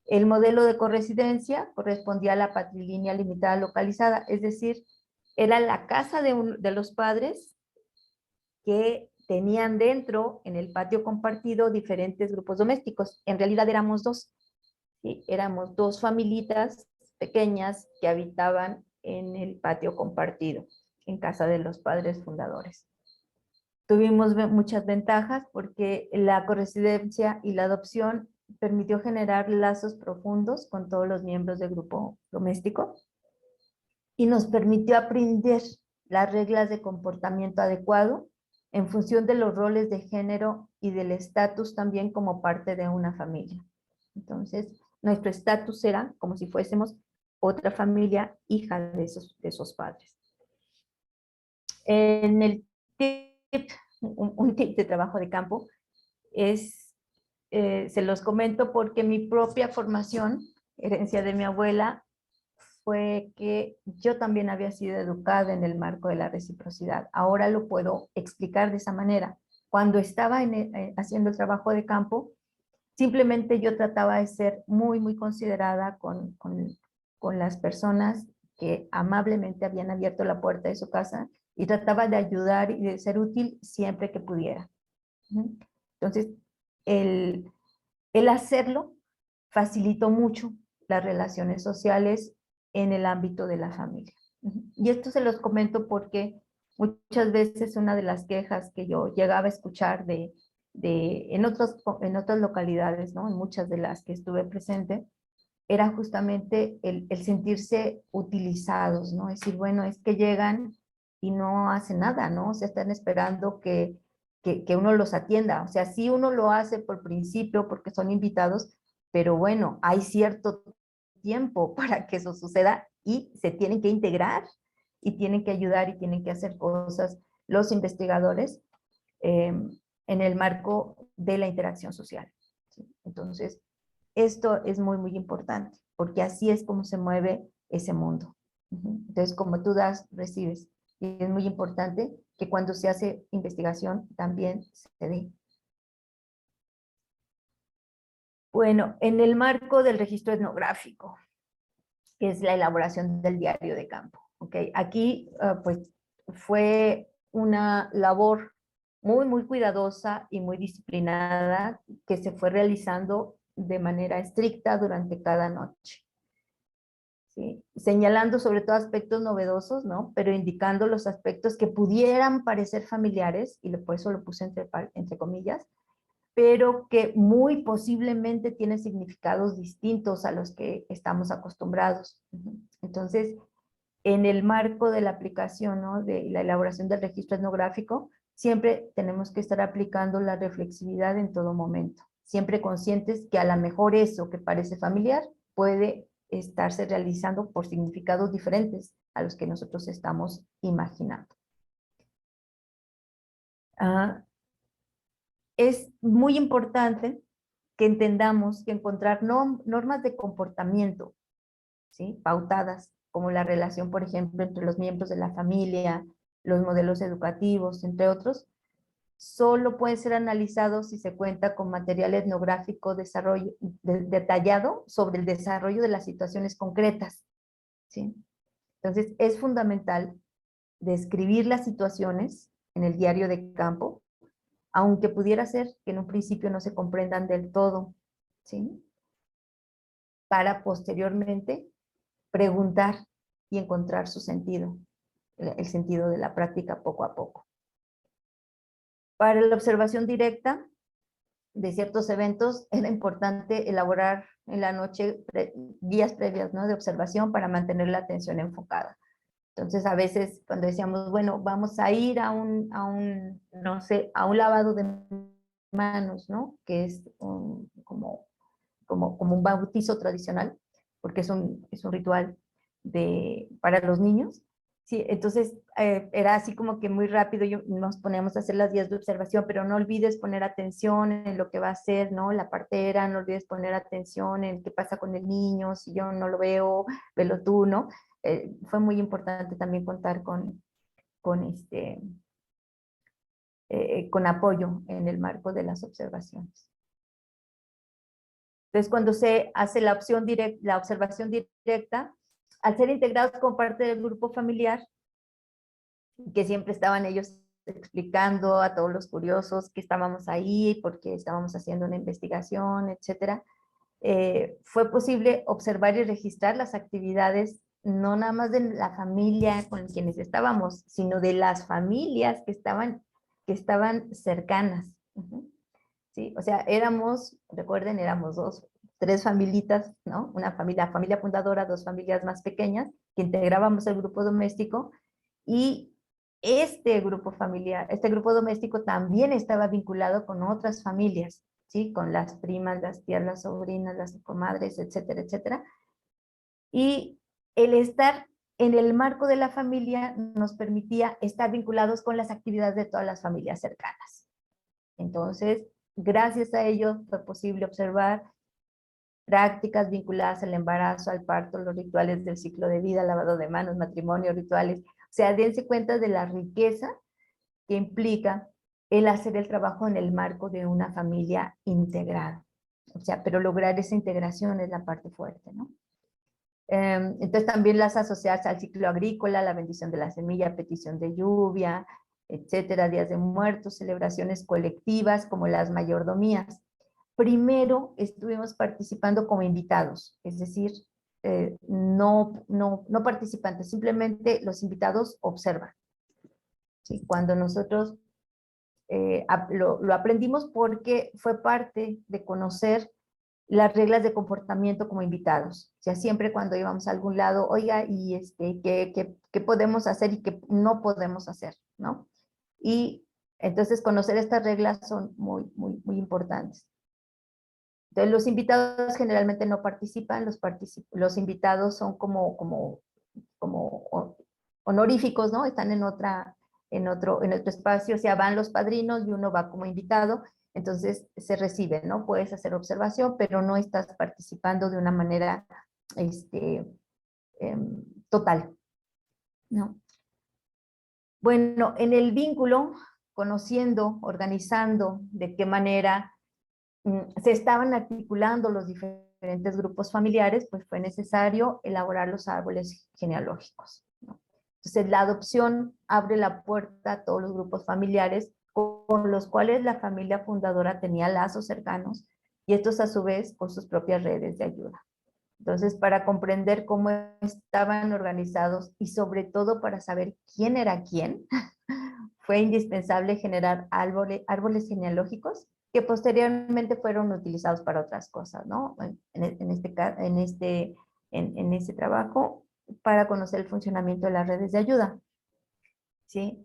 S3: El modelo de corresidencia correspondía a la patrilínea limitada localizada, es decir, era la casa de los padres que tenían dentro, en el patio compartido, diferentes grupos domésticos. En realidad éramos 2, ¿sí? Éramos 2 familitas pequeñas que habitaban en el patio compartido, en casa de los padres fundadores. Tuvimos muchas ventajas porque la corresidencia y la adopción permitió generar lazos profundos con todos los miembros del grupo doméstico y nos permitió aprender las reglas de comportamiento adecuado en función de los roles de género y del estatus también como parte de una familia. Entonces, nuestro estatus era como si fuésemos otra familia, hija de esos padres. En el un tip de trabajo de campo es, se los comento porque mi propia formación, herencia de mi abuela, fue que yo también había sido educada en el marco de la reciprocidad. Ahora lo puedo explicar de esa manera. Cuando estaba haciendo el trabajo de campo, Simplemente yo trataba de ser muy, muy considerada con las personas que amablemente habían abierto la puerta de su casa y trataba de ayudar y de ser útil siempre que pudiera. Entonces, el hacerlo facilitó mucho las relaciones sociales en el ámbito de la familia. Y esto se los comento porque muchas veces una de las quejas que yo llegaba a escuchar en otras localidades, ¿no? En muchas de las que estuve presente, era justamente el sentirse utilizados, ¿no? Es decir, bueno, es que llegan y no hacen nada, ¿no? O sea, están esperando que uno los atienda. O sea, sí uno lo hace por principio porque son invitados, pero bueno, hay cierto tiempo para que eso suceda y se tienen que integrar y tienen que ayudar y tienen que hacer cosas los investigadores en el marco de la interacción social. ¿Sí? Entonces, esto es muy, muy importante, porque así es como se mueve ese mundo. Entonces, como tú das, recibes. Y es muy importante que cuando se hace investigación también se dé. Bueno, en el marco del registro etnográfico, que es la elaboración del diario de campo. ¿Okay? Aquí, pues, fue una labor muy, muy cuidadosa y muy disciplinada que se fue realizando de manera estricta durante cada noche. ¿Sí? Señalando sobre todo aspectos novedosos, ¿no? Pero indicando los aspectos que pudieran parecer familiares, y por eso lo puse entre comillas, pero que muy posiblemente tienen significados distintos a los que estamos acostumbrados. Entonces, en el marco de la aplicación, ¿no? De la elaboración del registro etnográfico, siempre tenemos que estar aplicando la reflexividad en todo momento, siempre conscientes que a lo mejor eso que parece familiar puede estarse realizando por significados diferentes a los que nosotros estamos imaginando. Es muy importante que entendamos que encontrar normas de comportamiento, ¿sí? Pautadas, como la relación, por ejemplo, entre los miembros de la familia, los modelos educativos, entre otros, solo pueden ser analizados si se cuenta con material etnográfico detallado sobre el desarrollo de las situaciones concretas, ¿sí? Entonces, es fundamental describir las situaciones en el diario de campo, aunque pudiera ser que en un principio no se comprendan del todo, ¿sí? Para posteriormente preguntar y encontrar su sentido, el sentido de la práctica poco a poco. Para la observación directa de ciertos eventos, era importante elaborar en la noche guías previas, ¿no? De observación para mantener la atención enfocada. Entonces, a veces cuando decíamos, bueno, vamos a ir a un lavado de manos, ¿no? Que es como un bautizo tradicional, porque es un ritual para los niños. Sí, entonces era así como que muy rápido nos poníamos a hacer las guías de observación, pero no olvides poner atención en lo que va a hacer, ¿no? La partera, no olvides poner atención en qué pasa con el niño, si yo no lo veo, velo tú, ¿no? Fue muy importante también contar con apoyo en el marco de las observaciones. Entonces, cuando se hace la observación directa, al ser integrados como parte del grupo familiar, que siempre estaban ellos explicando a todos los curiosos que estábamos ahí, porque estábamos haciendo una investigación, etcétera, fue posible observar y registrar las actividades no nada más de la familia con quienes estábamos, sino de las familias que estaban cercanas. ¿Sí? O sea, recuerden, éramos tres familitas, ¿no? Una familia fundadora, dos familias más pequeñas, que integrábamos el grupo doméstico, y este grupo doméstico también estaba vinculado con otras familias, ¿sí? Con las primas, las tías, las sobrinas, las comadres, etcétera, etcétera. Y el estar en el marco de la familia nos permitía estar vinculados con las actividades de todas las familias cercanas. Entonces, gracias a ello fue posible observar prácticas vinculadas al embarazo, al parto, los rituales del ciclo de vida, lavado de manos, matrimonio, rituales. O sea, dense cuenta de la riqueza que implica el hacer el trabajo en el marco de una familia integrada. O sea, pero lograr esa integración es la parte fuerte, ¿no? Entonces también las asociadas al ciclo agrícola, la bendición de la semilla, petición de lluvia, etcétera, días de muertos, celebraciones colectivas como las mayordomías. Primero estuvimos participando como invitados, es decir, no participantes, simplemente los invitados observan. ¿Sí? Cuando nosotros lo aprendimos porque fue parte de conocer las reglas de comportamiento como invitados. O sea, siempre cuando íbamos a algún lado, oiga, y ¿qué podemos hacer y qué no podemos hacer? ¿No? Y entonces conocer estas reglas son muy, muy, muy importantes. Entonces los invitados generalmente no participan, los invitados son como honoríficos, ¿no? Están en otro espacio, o sea, van los padrinos y uno va como invitado, entonces se recibe, ¿no? Puedes hacer observación, pero no estás participando de una manera total, ¿no? Bueno, en el vínculo, conociendo, organizando de qué manera se estaban articulando los diferentes grupos familiares, pues fue necesario elaborar los árboles genealógicos, ¿no? Entonces, la adopción abre la puerta a todos los grupos familiares con los cuales la familia fundadora tenía lazos cercanos y estos a su vez con sus propias redes de ayuda. Entonces, para comprender cómo estaban organizados y sobre todo para saber quién era quién, fue indispensable generar árboles genealógicos que posteriormente fueron utilizados para otras cosas, ¿no? En este trabajo para conocer el funcionamiento de las redes de ayuda, ¿sí?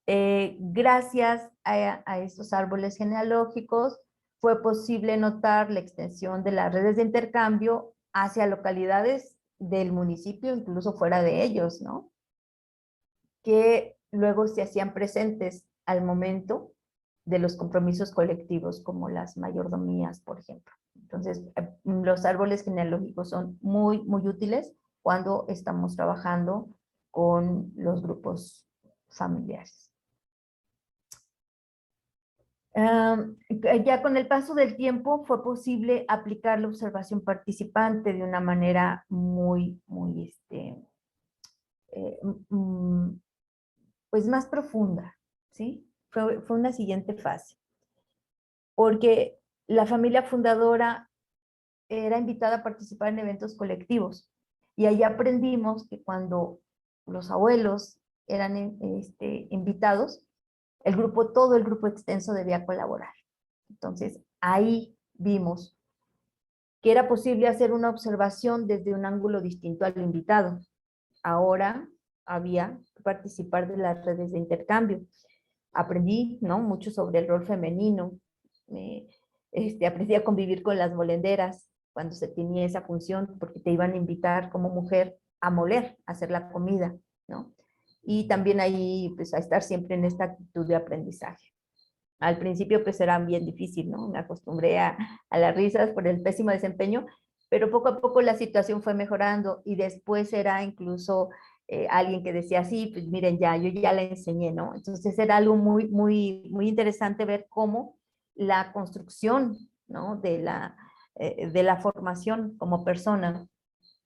S3: Gracias a estos árboles genealógicos fue posible notar la extensión de las redes de intercambio hacia localidades del municipio, incluso fuera de ellos, ¿no? Que luego se hacían presentes al momento de los compromisos colectivos, como las mayordomías, por ejemplo. Entonces, los árboles genealógicos son muy, muy útiles cuando estamos trabajando con los grupos familiares. Ya con el paso del tiempo fue posible aplicar la observación participante de una manera muy, muy, pues más profunda, ¿sí? Fue una siguiente fase, porque la familia fundadora era invitada a participar en eventos colectivos y ahí aprendimos que cuando los abuelos eran invitados, todo el grupo extenso debía colaborar. Entonces, ahí vimos que era posible hacer una observación desde un ángulo distinto al invitado. Ahora había que participar de las redes de intercambio. Aprendí, ¿no?, mucho sobre el rol femenino. Aprendí a convivir con las molenderas cuando se tenía esa función, porque te iban a invitar como mujer a moler, a hacer la comida, ¿no? Y también ahí, pues, a estar siempre en esta actitud de aprendizaje. Al principio, pues, era bien difícil, ¿no? Me acostumbré a las risas por el pésimo desempeño, pero poco a poco la situación fue mejorando y después era incluso alguien que decía, sí, pues miren, yo ya le enseñé, ¿no? Entonces era algo muy, muy, muy interesante ver cómo la construcción, ¿no?, de la formación como persona,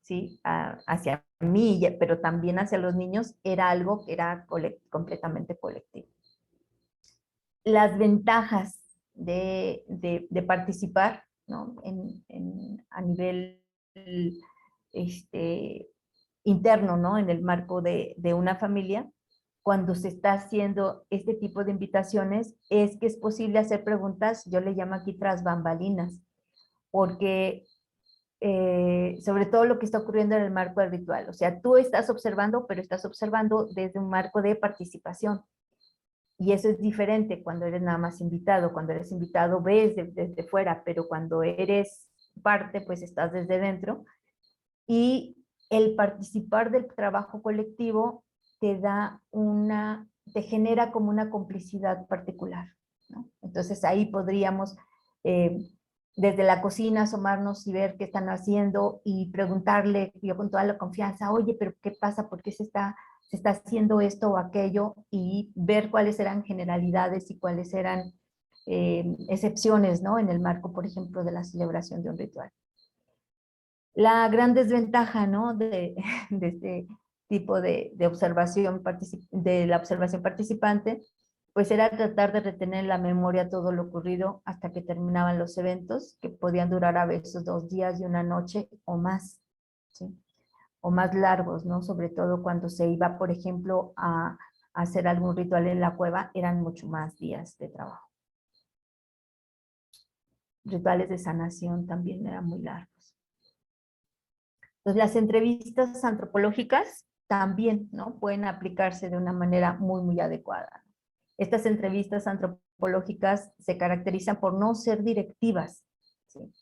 S3: ¿sí?, hacia mí, pero también hacia los niños, era algo que era completamente colectivo. Las ventajas de participar, ¿no?, a nivel interno, ¿no?, en el marco de una familia, cuando se está haciendo este tipo de invitaciones, es que es posible hacer preguntas, yo le llamo aquí tras bambalinas, porque sobre todo lo que está ocurriendo en el marco del ritual, o sea, tú estás observando, pero estás observando desde un marco de participación. Y eso es diferente cuando eres nada más invitado. Cuando eres invitado ves desde fuera, pero cuando eres parte, pues estás desde dentro. Y el participar del trabajo colectivo te genera como una complicidad particular, ¿no? Entonces ahí podríamos desde la cocina asomarnos y ver qué están haciendo y preguntarle, yo con toda la confianza, oye, pero ¿qué pasa? ¿Por qué se está haciendo esto o aquello? Y ver cuáles eran generalidades y cuáles eran excepciones, ¿no? En el marco, por ejemplo, de la celebración de un ritual. La gran desventaja, ¿no? de este tipo de observación, de la observación participante, pues era tratar de retener en la memoria todo lo ocurrido hasta que terminaban los eventos, que podían durar a veces 2 días y una noche o más, ¿sí? O más largos, ¿no? Sobre todo cuando se iba, por ejemplo, a hacer algún ritual en la cueva, eran mucho más días de trabajo. Rituales de sanación también eran muy largos. Entonces, las entrevistas antropológicas también, ¿no? Pueden aplicarse de una manera muy, muy adecuada. Estas entrevistas antropológicas se caracterizan por no ser directivas, ¿sí?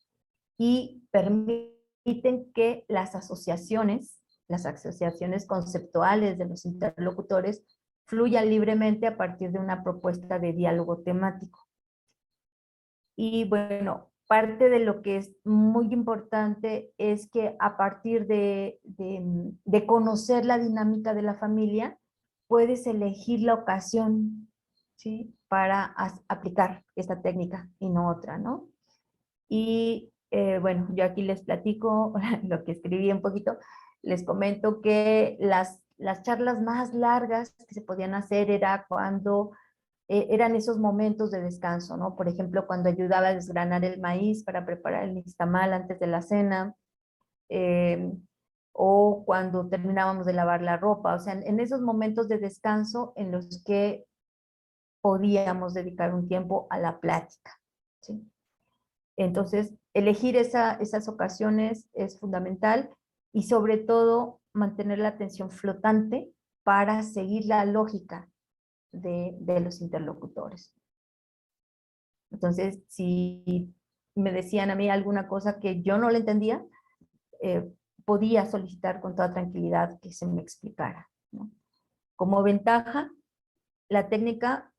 S3: Y permiten que las asociaciones conceptuales de los interlocutores fluyan libremente a partir de una propuesta de diálogo temático. Y bueno, parte de lo que es muy importante es que a partir de conocer la dinámica de la familia, puedes elegir la ocasión, ¿sí? Para aplicar esta técnica y no otra, ¿no? Y bueno, yo aquí les platico lo que escribí un poquito. Les comento que las charlas más largas que se podían hacer era cuando eran esos momentos de descanso, ¿no? Por ejemplo, cuando ayudaba a desgranar el maíz para preparar el nixtamal antes de la cena, eh, o cuando terminábamos de lavar la ropa. O sea, en esos momentos de descanso en los que podíamos dedicar un tiempo a la plática, ¿sí? Entonces, elegir esas ocasiones es fundamental y sobre todo mantener la atención flotante para seguir la lógica de los interlocutores. Entonces, si me decían a mí alguna cosa que yo no le entendía, podía solicitar con toda tranquilidad que se me explicara, ¿no? Como ventaja, la técnica,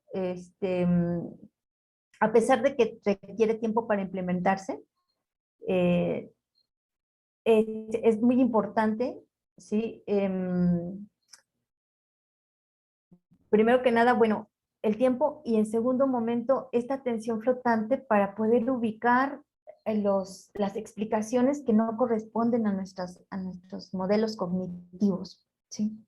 S3: a pesar de que requiere tiempo para implementarse, eh, es muy importante, ¿sí? Primero que nada, bueno, el tiempo y en segundo momento esta atención flotante para poder ubicar las explicaciones que no corresponden a nuestros modelos cognitivos, ¿sí?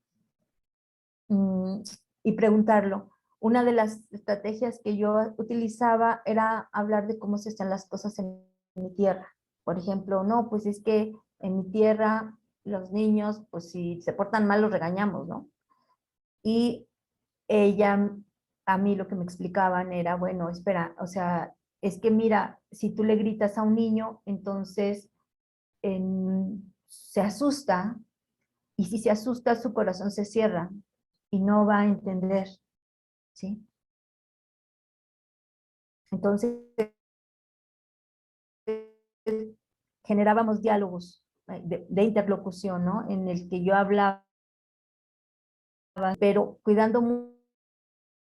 S3: Y preguntarlo. Una de las estrategias que yo utilizaba era hablar de cómo se están las cosas en mi tierra. Por ejemplo, no, pues es que en mi tierra los niños, pues si se portan mal los regañamos, ¿no? Y ella, a mí lo que me explicaban era, bueno, espera, o sea, es que mira, si tú le gritas a un niño, entonces se asusta, y si se asusta, su corazón se cierra y no va a entender, ¿sí? Entonces, generábamos diálogos de interlocución, ¿no? En el que yo hablaba, pero cuidando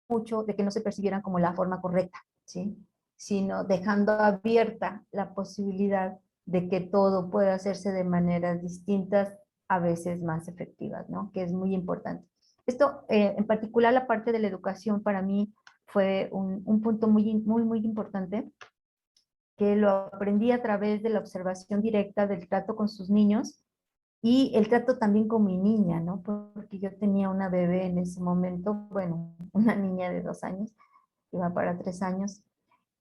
S3: mucho de que no se percibieran como la forma correcta, ¿sí? Sino dejando abierta la posibilidad de que todo pueda hacerse de maneras distintas, a veces más efectivas, ¿no? Que es muy importante. Esto, en particular, la parte de la educación para mí fue un punto muy importante, que lo aprendí a través de la observación directa del trato con sus niños y el trato también con mi niña, ¿no? Porque yo tenía una bebé en ese momento, bueno, una niña de 2 años, iba para 3 años,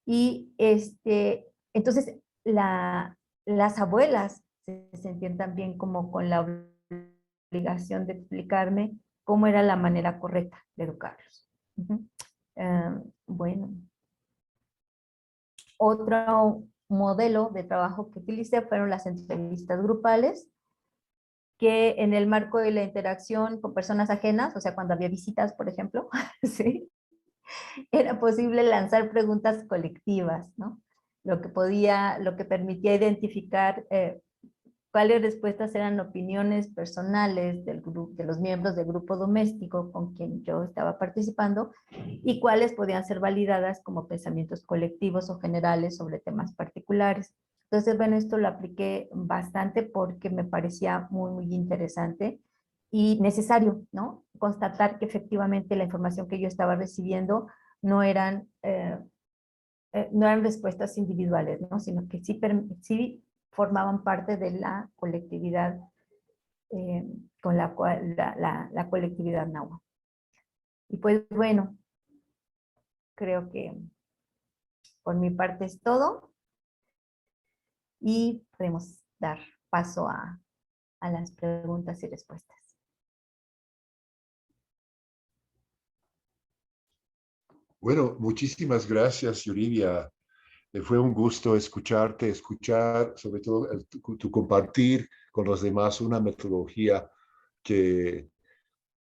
S3: y entonces las abuelas se sentían también como con la obligación de explicarme cómo era la manera correcta de educarlos. Bueno, otro modelo de trabajo que utilicé fueron las entrevistas grupales, que en el marco de la interacción con personas ajenas, o sea, cuando había visitas, por ejemplo, ¿sí? Era posible lanzar preguntas colectivas, ¿no? Lo que permitía identificar cuáles respuestas eran opiniones personales de los miembros del grupo doméstico con quien yo estaba participando y cuáles podían ser validadas como pensamientos colectivos o generales sobre temas particulares. Entonces, bueno, esto lo apliqué bastante porque me parecía muy interesante y necesario, ¿no? Constatar que efectivamente la información que yo estaba recibiendo no eran no eran respuestas individuales, ¿no? Sino que sí, sí formaban parte de la colectividad, con la cual la colectividad náhuatl. Y pues bueno, creo que por mi parte es todo y podemos dar paso a las preguntas y respuestas.
S2: Bueno, muchísimas gracias, Yuridia. Fue un gusto escucharte, escuchar sobre todo tu compartir con los demás una metodología que,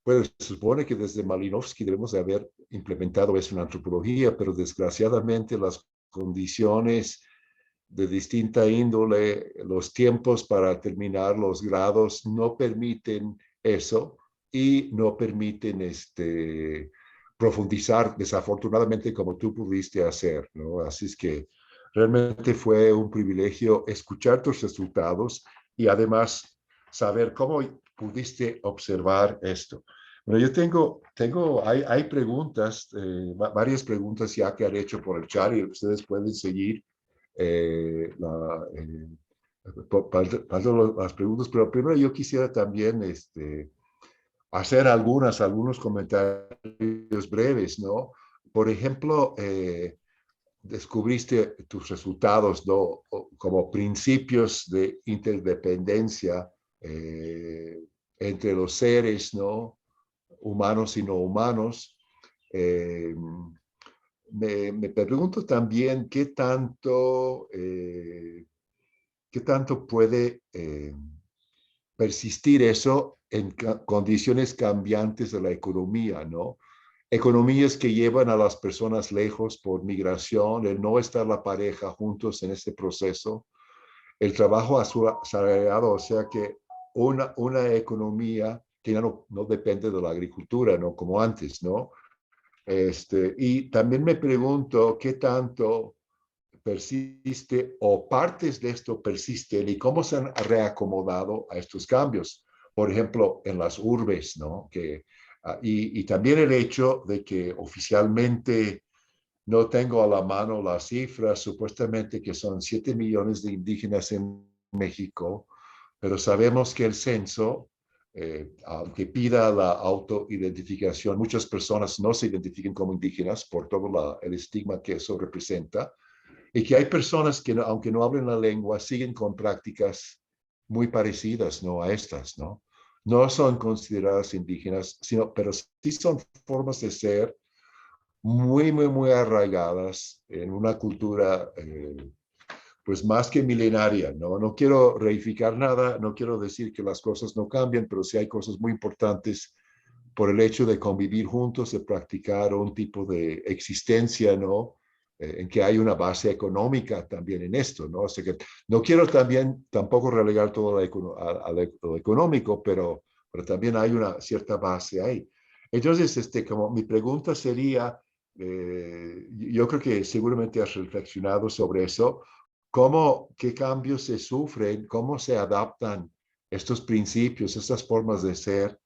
S2: bueno, se supone que desde Malinowski debemos de haber implementado eso en antropología, pero desgraciadamente las condiciones de distinta índole, los tiempos para terminar los grados no permiten eso y no permiten profundizar desafortunadamente como tú pudiste hacer, ¿no? Así es que realmente fue un privilegio escuchar tus resultados y además saber cómo pudiste observar esto. Bueno, yo hay preguntas, varias preguntas ya que han hecho por el chat y ustedes pueden seguir las preguntas, pero primero yo quisiera también hacer algunos comentarios breves, ¿no? Por ejemplo, descubriste tus resultados, ¿no? Como principios de interdependencia entre los seres, ¿no? Humanos y no humanos. Eh, me pregunto también qué tanto puede persistir eso en condiciones cambiantes de la economía, ¿no? Economías que llevan a las personas lejos por migración, el no estar la pareja juntos en este proceso, el trabajo asalariado, o sea que una economía que ya no depende de la agricultura, ¿no? Como antes, ¿no? Y también me pregunto qué tanto persiste o partes de esto persisten y cómo se han reacomodado a estos cambios. Por ejemplo, en las urbes, ¿no? Y también el hecho de que oficialmente no tengo a la mano las cifras, supuestamente que son 7 millones de indígenas en México, pero sabemos que el censo, aunque pida la autoidentificación, muchas personas no se identifican como indígenas por todo el estigma que eso representa, y que hay personas que, aunque no hablen la lengua, siguen con prácticas muy parecidas, ¿no? A estas, ¿no? No son consideradas indígenas, pero sí son formas de ser muy arraigadas en una cultura, pues más que milenaria, ¿no? No quiero reificar nada, no quiero decir que las cosas no cambian, pero sí hay cosas muy importantes por el hecho de convivir juntos, de practicar un tipo de existencia, ¿no? En que hay una base económica también en esto, ¿no? O sea que no quiero tampoco relegar todo a lo económico, pero también hay una cierta base ahí. Entonces, como mi pregunta sería, yo creo que seguramente has reflexionado sobre eso, qué cambios se sufren, cómo se adaptan estos principios, estas formas de ser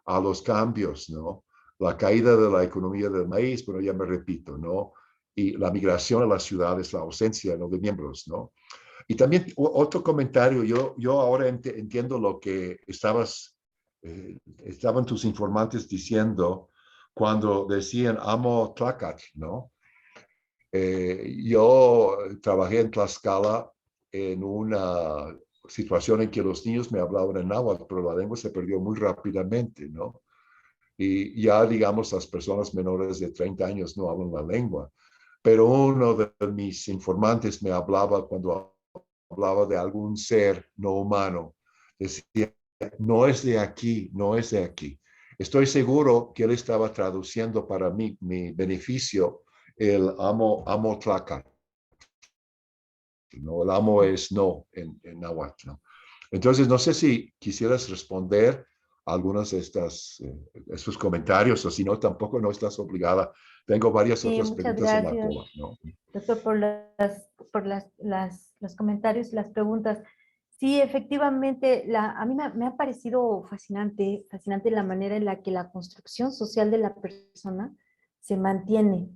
S2: a los cambios, ¿no? La caída de la economía del maíz, pero ya me repito, ¿no? Y la migración a las ciudades, la ausencia, ¿no? De miembros, ¿no? Y también otro comentario, yo ahora entiendo lo que estaban tus informantes diciendo cuando decían amo Tlacat, ¿no? Yo trabajé en Tlaxcala en una situación en que los niños me hablaban en náhuatl, pero la lengua se perdió muy rápidamente, ¿no? Y ya, digamos, las personas menores de 30 años no hablan la lengua. Pero uno de mis informantes me hablaba cuando hablaba de algún ser no humano. Decía, no es de aquí, no es de aquí. Estoy seguro que él estaba traduciendo para mí, mi beneficio, el amo tlaca. ¿No? El amo es no en náhuatl, ¿no? Entonces, no sé si quisieras responder a algunos de estos comentarios, o si no, tampoco no estás obligada. Tengo varias
S3: Sí,
S2: otras
S3: muchas
S2: preguntas en la
S3: gracias,
S2: cola, ¿no?
S3: doctor, los comentarios, las preguntas. Sí, efectivamente, a mí me ha parecido fascinante la manera en la que la construcción social de la persona se mantiene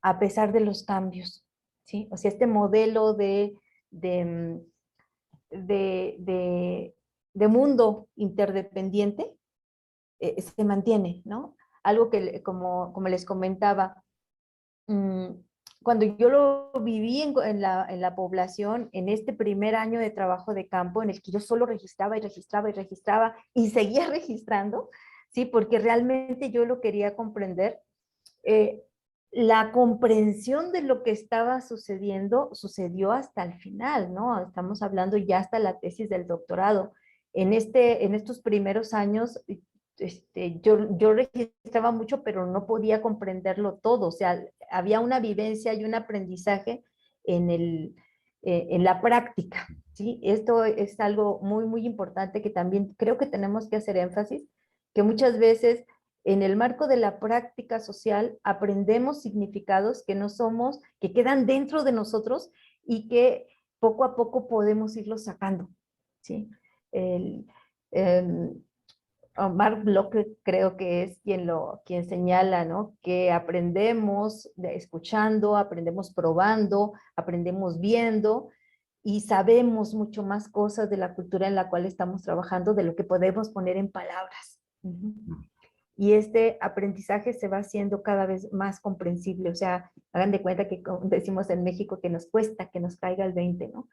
S3: a pesar de los cambios. ¿sí? O sea, este modelo de, de, de, de mundo interdependiente se mantiene, ¿no? Algo que, como les comentaba, mm, cuando yo lo viví en la población, en este primer año de trabajo de campo, en el que yo solo registraba y registraba y registraba y seguía registrando, ¿sí? Porque realmente yo lo quería comprender, eh, la comprensión de lo que estaba sucediendo sucedió hasta el final, ¿no? Estamos hablando ya hasta la tesis del doctorado. En estos primeros años, yo registraba mucho, pero no podía comprenderlo todo. O sea, había una vivencia y un aprendizaje en la práctica, ¿sí? Esto es algo muy, muy importante que también creo que tenemos que hacer énfasis, que muchas veces en el marco de la práctica social aprendemos significados que no somos, que quedan dentro de nosotros y que poco a poco podemos irlos sacando, ¿sí? El, eh, Mark Bloch creo que es quien señala, ¿no? Que aprendemos escuchando, aprendemos probando, aprendemos viendo y sabemos mucho más cosas de la cultura en la cual estamos trabajando de lo que podemos poner en palabras. Y este aprendizaje se va haciendo cada vez más comprensible. O sea, hagan de cuenta que, como decimos en México, que nos cuesta que nos caiga el 20, ¿no?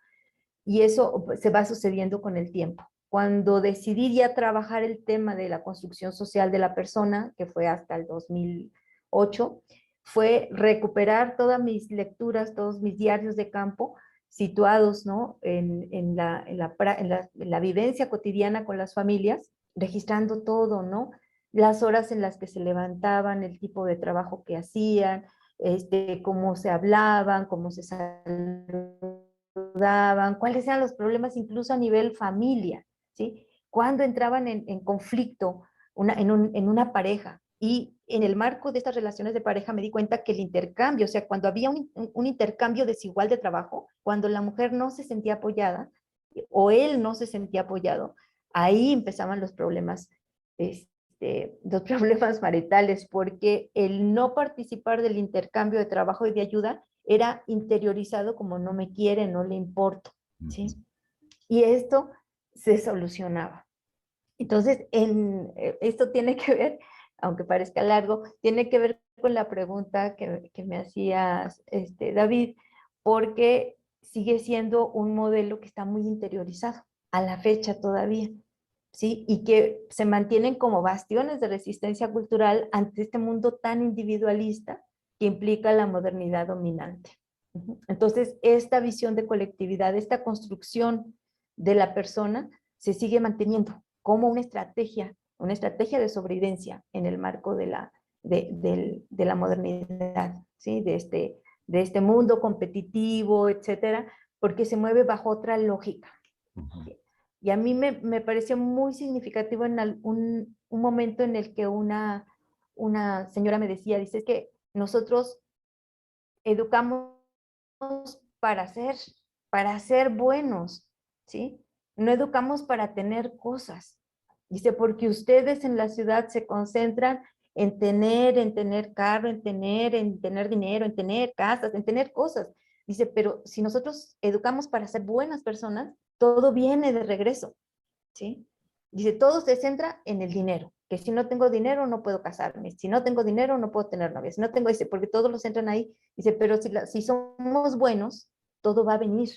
S3: Y eso pues, se va sucediendo con el tiempo. Cuando decidí ya trabajar el tema de la construcción social de la persona, que fue hasta el 2008, fue recuperar todas mis lecturas, todos mis diarios de campo, situados, ¿no? En la vivencia cotidiana con las familias, registrando todo, ¿no? Las horas en las que se levantaban, el tipo de trabajo que hacían, cómo se hablaban, cómo se saludaban, cuáles eran los problemas incluso a nivel familia, ¿sí? Cuando entraban en conflicto en una pareja. Y en el marco de estas relaciones de pareja me di cuenta que el intercambio, o sea, cuando había un intercambio desigual de trabajo, cuando la mujer no se sentía apoyada o él no se sentía apoyado, ahí empezaban los problemas maritales, porque el no participar del intercambio de trabajo y de ayuda era interiorizado como no me quiere, no le importo, ¿sí? Y esto se solucionaba. Entonces, esto tiene que ver, aunque parezca largo, tiene que ver con la pregunta que me hacías, David, porque sigue siendo un modelo que está muy interiorizado a la fecha todavía, ¿sí? Y que se mantienen como bastiones de resistencia cultural ante este mundo tan individualista que implica la modernidad dominante. Entonces, esta visión de colectividad, esta construcción de la persona se sigue manteniendo como una estrategia de sobrevivencia en el marco de la modernidad, ¿sí? De este mundo competitivo, etcétera, porque se mueve bajo otra lógica. Y a mí me pareció muy significativo en un momento en el que una señora me decía, dice, es que nosotros educamos para ser, para ser buenos, ¿sí? No educamos para tener cosas. Dice, porque ustedes en la ciudad se concentran en tener carro, en tener dinero, en tener casas, en tener cosas. Dice, pero si nosotros educamos para ser buenas personas, todo viene de regreso, ¿sí? Dice, todo se centra en el dinero, que si no tengo dinero no puedo casarme, si no tengo dinero no puedo tener novia, si no tengo ese, porque todos lo centran ahí. Dice, pero si somos buenos, todo va a venir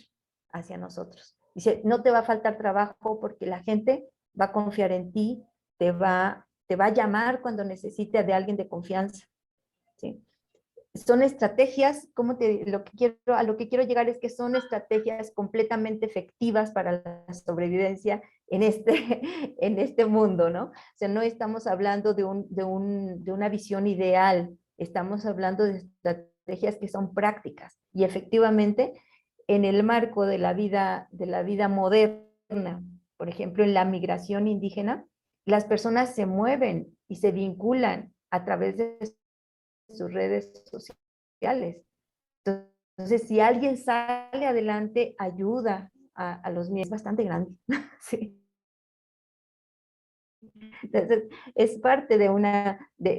S3: hacia nosotros. Dice, no te va a faltar trabajo porque la gente va a confiar en ti, te va a llamar cuando necesite de alguien de confianza, ¿sí? Son estrategias, a lo que quiero llegar es que son estrategias completamente efectivas para la sobrevivencia en este mundo, ¿no? O sea, no estamos hablando de una visión ideal, estamos hablando de estrategias que son prácticas y efectivamente en el marco de la vida moderna, por ejemplo, en la migración indígena, las personas se mueven y se vinculan a través de sus redes sociales. Entonces, si alguien sale adelante, ayuda a los niños, es bastante grande. Sí. Entonces, es parte de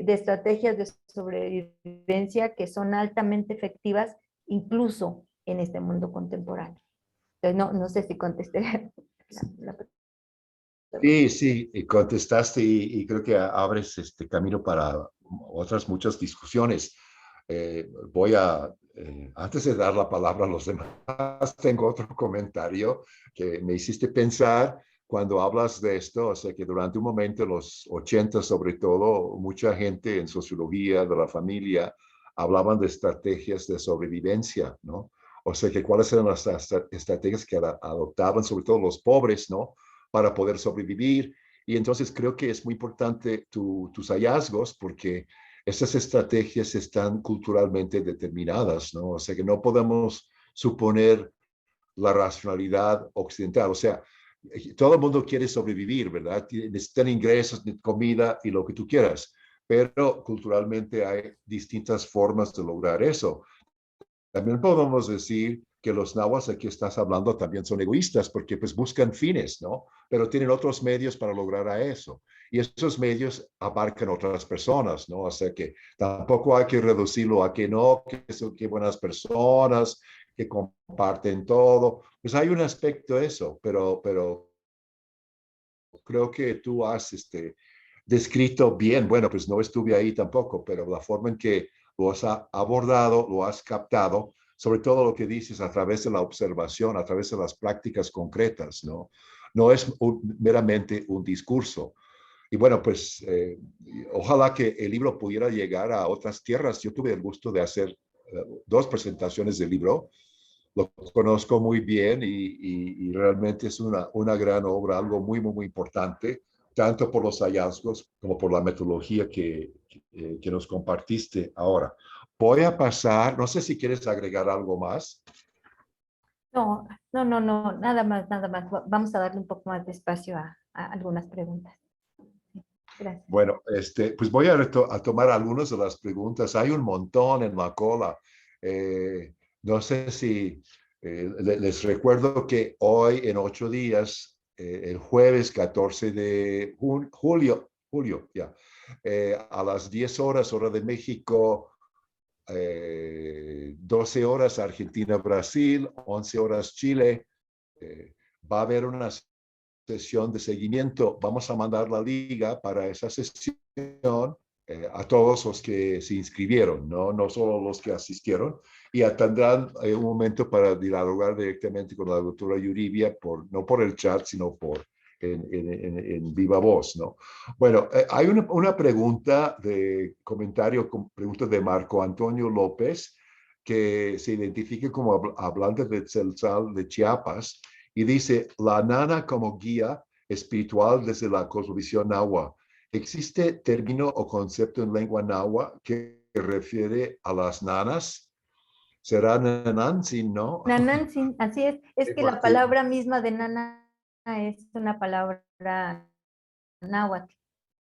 S3: estrategias de sobrevivencia que son altamente efectivas, incluso en este mundo contemporáneo. Entonces, no sé si contesté la pregunta.
S2: Sí, sí, y contestaste y creo que abres este camino para otras muchas discusiones. Antes de dar la palabra a los demás, tengo otro comentario que me hiciste pensar cuando hablas de esto, o sea que durante un momento, en los 80 sobre todo, mucha gente en sociología de la familia hablaban de estrategias de sobrevivencia, ¿no? O sea que cuáles eran las estrategias que adoptaban sobre todo los pobres, ¿no? Para poder sobrevivir. Y entonces creo que es muy importante tus hallazgos porque estas estrategias están culturalmente determinadas, ¿no? O sea que no podemos suponer la racionalidad occidental. O sea, todo el mundo quiere sobrevivir, ¿verdad? Necesitan ingresos, comida y lo que tú quieras, pero culturalmente hay distintas formas de lograr eso. También podemos decir que los nahuas, aquí estás hablando, también son egoístas porque pues buscan fines, ¿no? Pero tienen otros medios para lograr a eso. Y esos medios abarcan otras personas, ¿no? O sea que tampoco hay que reducirlo a que no, que son que buenas personas, que comparten todo. Pues hay un aspecto de eso, pero creo que tú has descrito bien, bueno, pues no estuve ahí tampoco, pero la forma en que lo has abordado, lo has captado, sobre todo lo que dices a través de la observación, a través de las prácticas concretas, ¿no? No es meramente un discurso. Y bueno, pues ojalá que el libro pudiera llegar a otras tierras. Yo tuve el gusto de hacer dos presentaciones del libro. Lo conozco muy bien y realmente es una gran obra, algo muy, muy, muy importante, tanto por los hallazgos como por la metodología que nos compartiste ahora. Voy a pasar, no sé si quieres agregar algo más.
S3: No, nada más, nada más. Vamos a darle un poco más de espacio a algunas preguntas. Gracias.
S2: Bueno, pues voy a tomar algunas de las preguntas. Hay un montón en la cola. No sé si les recuerdo que hoy en 8 días, el jueves 14 de julio, ya, a las 10 horas, hora de México, 12 horas Argentina-Brasil, 11 horas Chile, va a haber una sesión de seguimiento. Vamos a mandar la liga para esa sesión a todos los que se inscribieron, no solo los que asistieron, y tendrán un momento para dialogar directamente con la doctora Yuribia, no por el chat, sino en viva voz, ¿no? Bueno, hay una pregunta de comentario, pregunta de Marco Antonio López, que se identifica como hablante de Tzeltal de Chiapas, y dice, la nana como guía espiritual desde la cosmovisión náhuatl. ¿Existe término o concepto en lengua náhuatl que refiere a las nanas? ¿Será nanantzin, no?
S3: Nanantzin, así es. Es que la
S2: Porque,
S3: palabra misma de nana es una palabra náhuatl.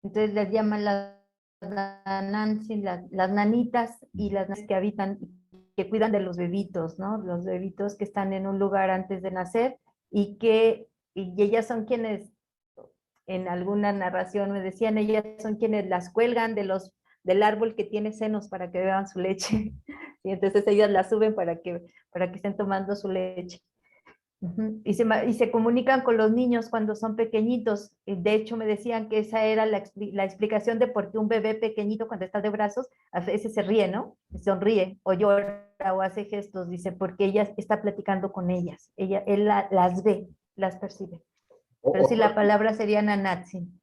S3: Entonces les llaman las nanantzin, las nanitas y las nanas que habitan, que cuidan de los bebitos, ¿no? Los bebitos que están en un lugar antes de nacer y ellas son quienes, en alguna narración me decían, ellas son quienes las cuelgan del árbol que tiene senos para que beban su leche. Y entonces ellas las suben para que estén tomando su leche. Y se comunican con los niños cuando son pequeñitos. De hecho, me decían que esa era la explicación de por qué un bebé pequeñito cuando está de brazos, a veces se ríe, ¿no? Sonríe o llora o hace gestos, dice, porque ella está platicando con ellas. Él las ve, las percibe. Pero sí, la palabra sería nanatsin.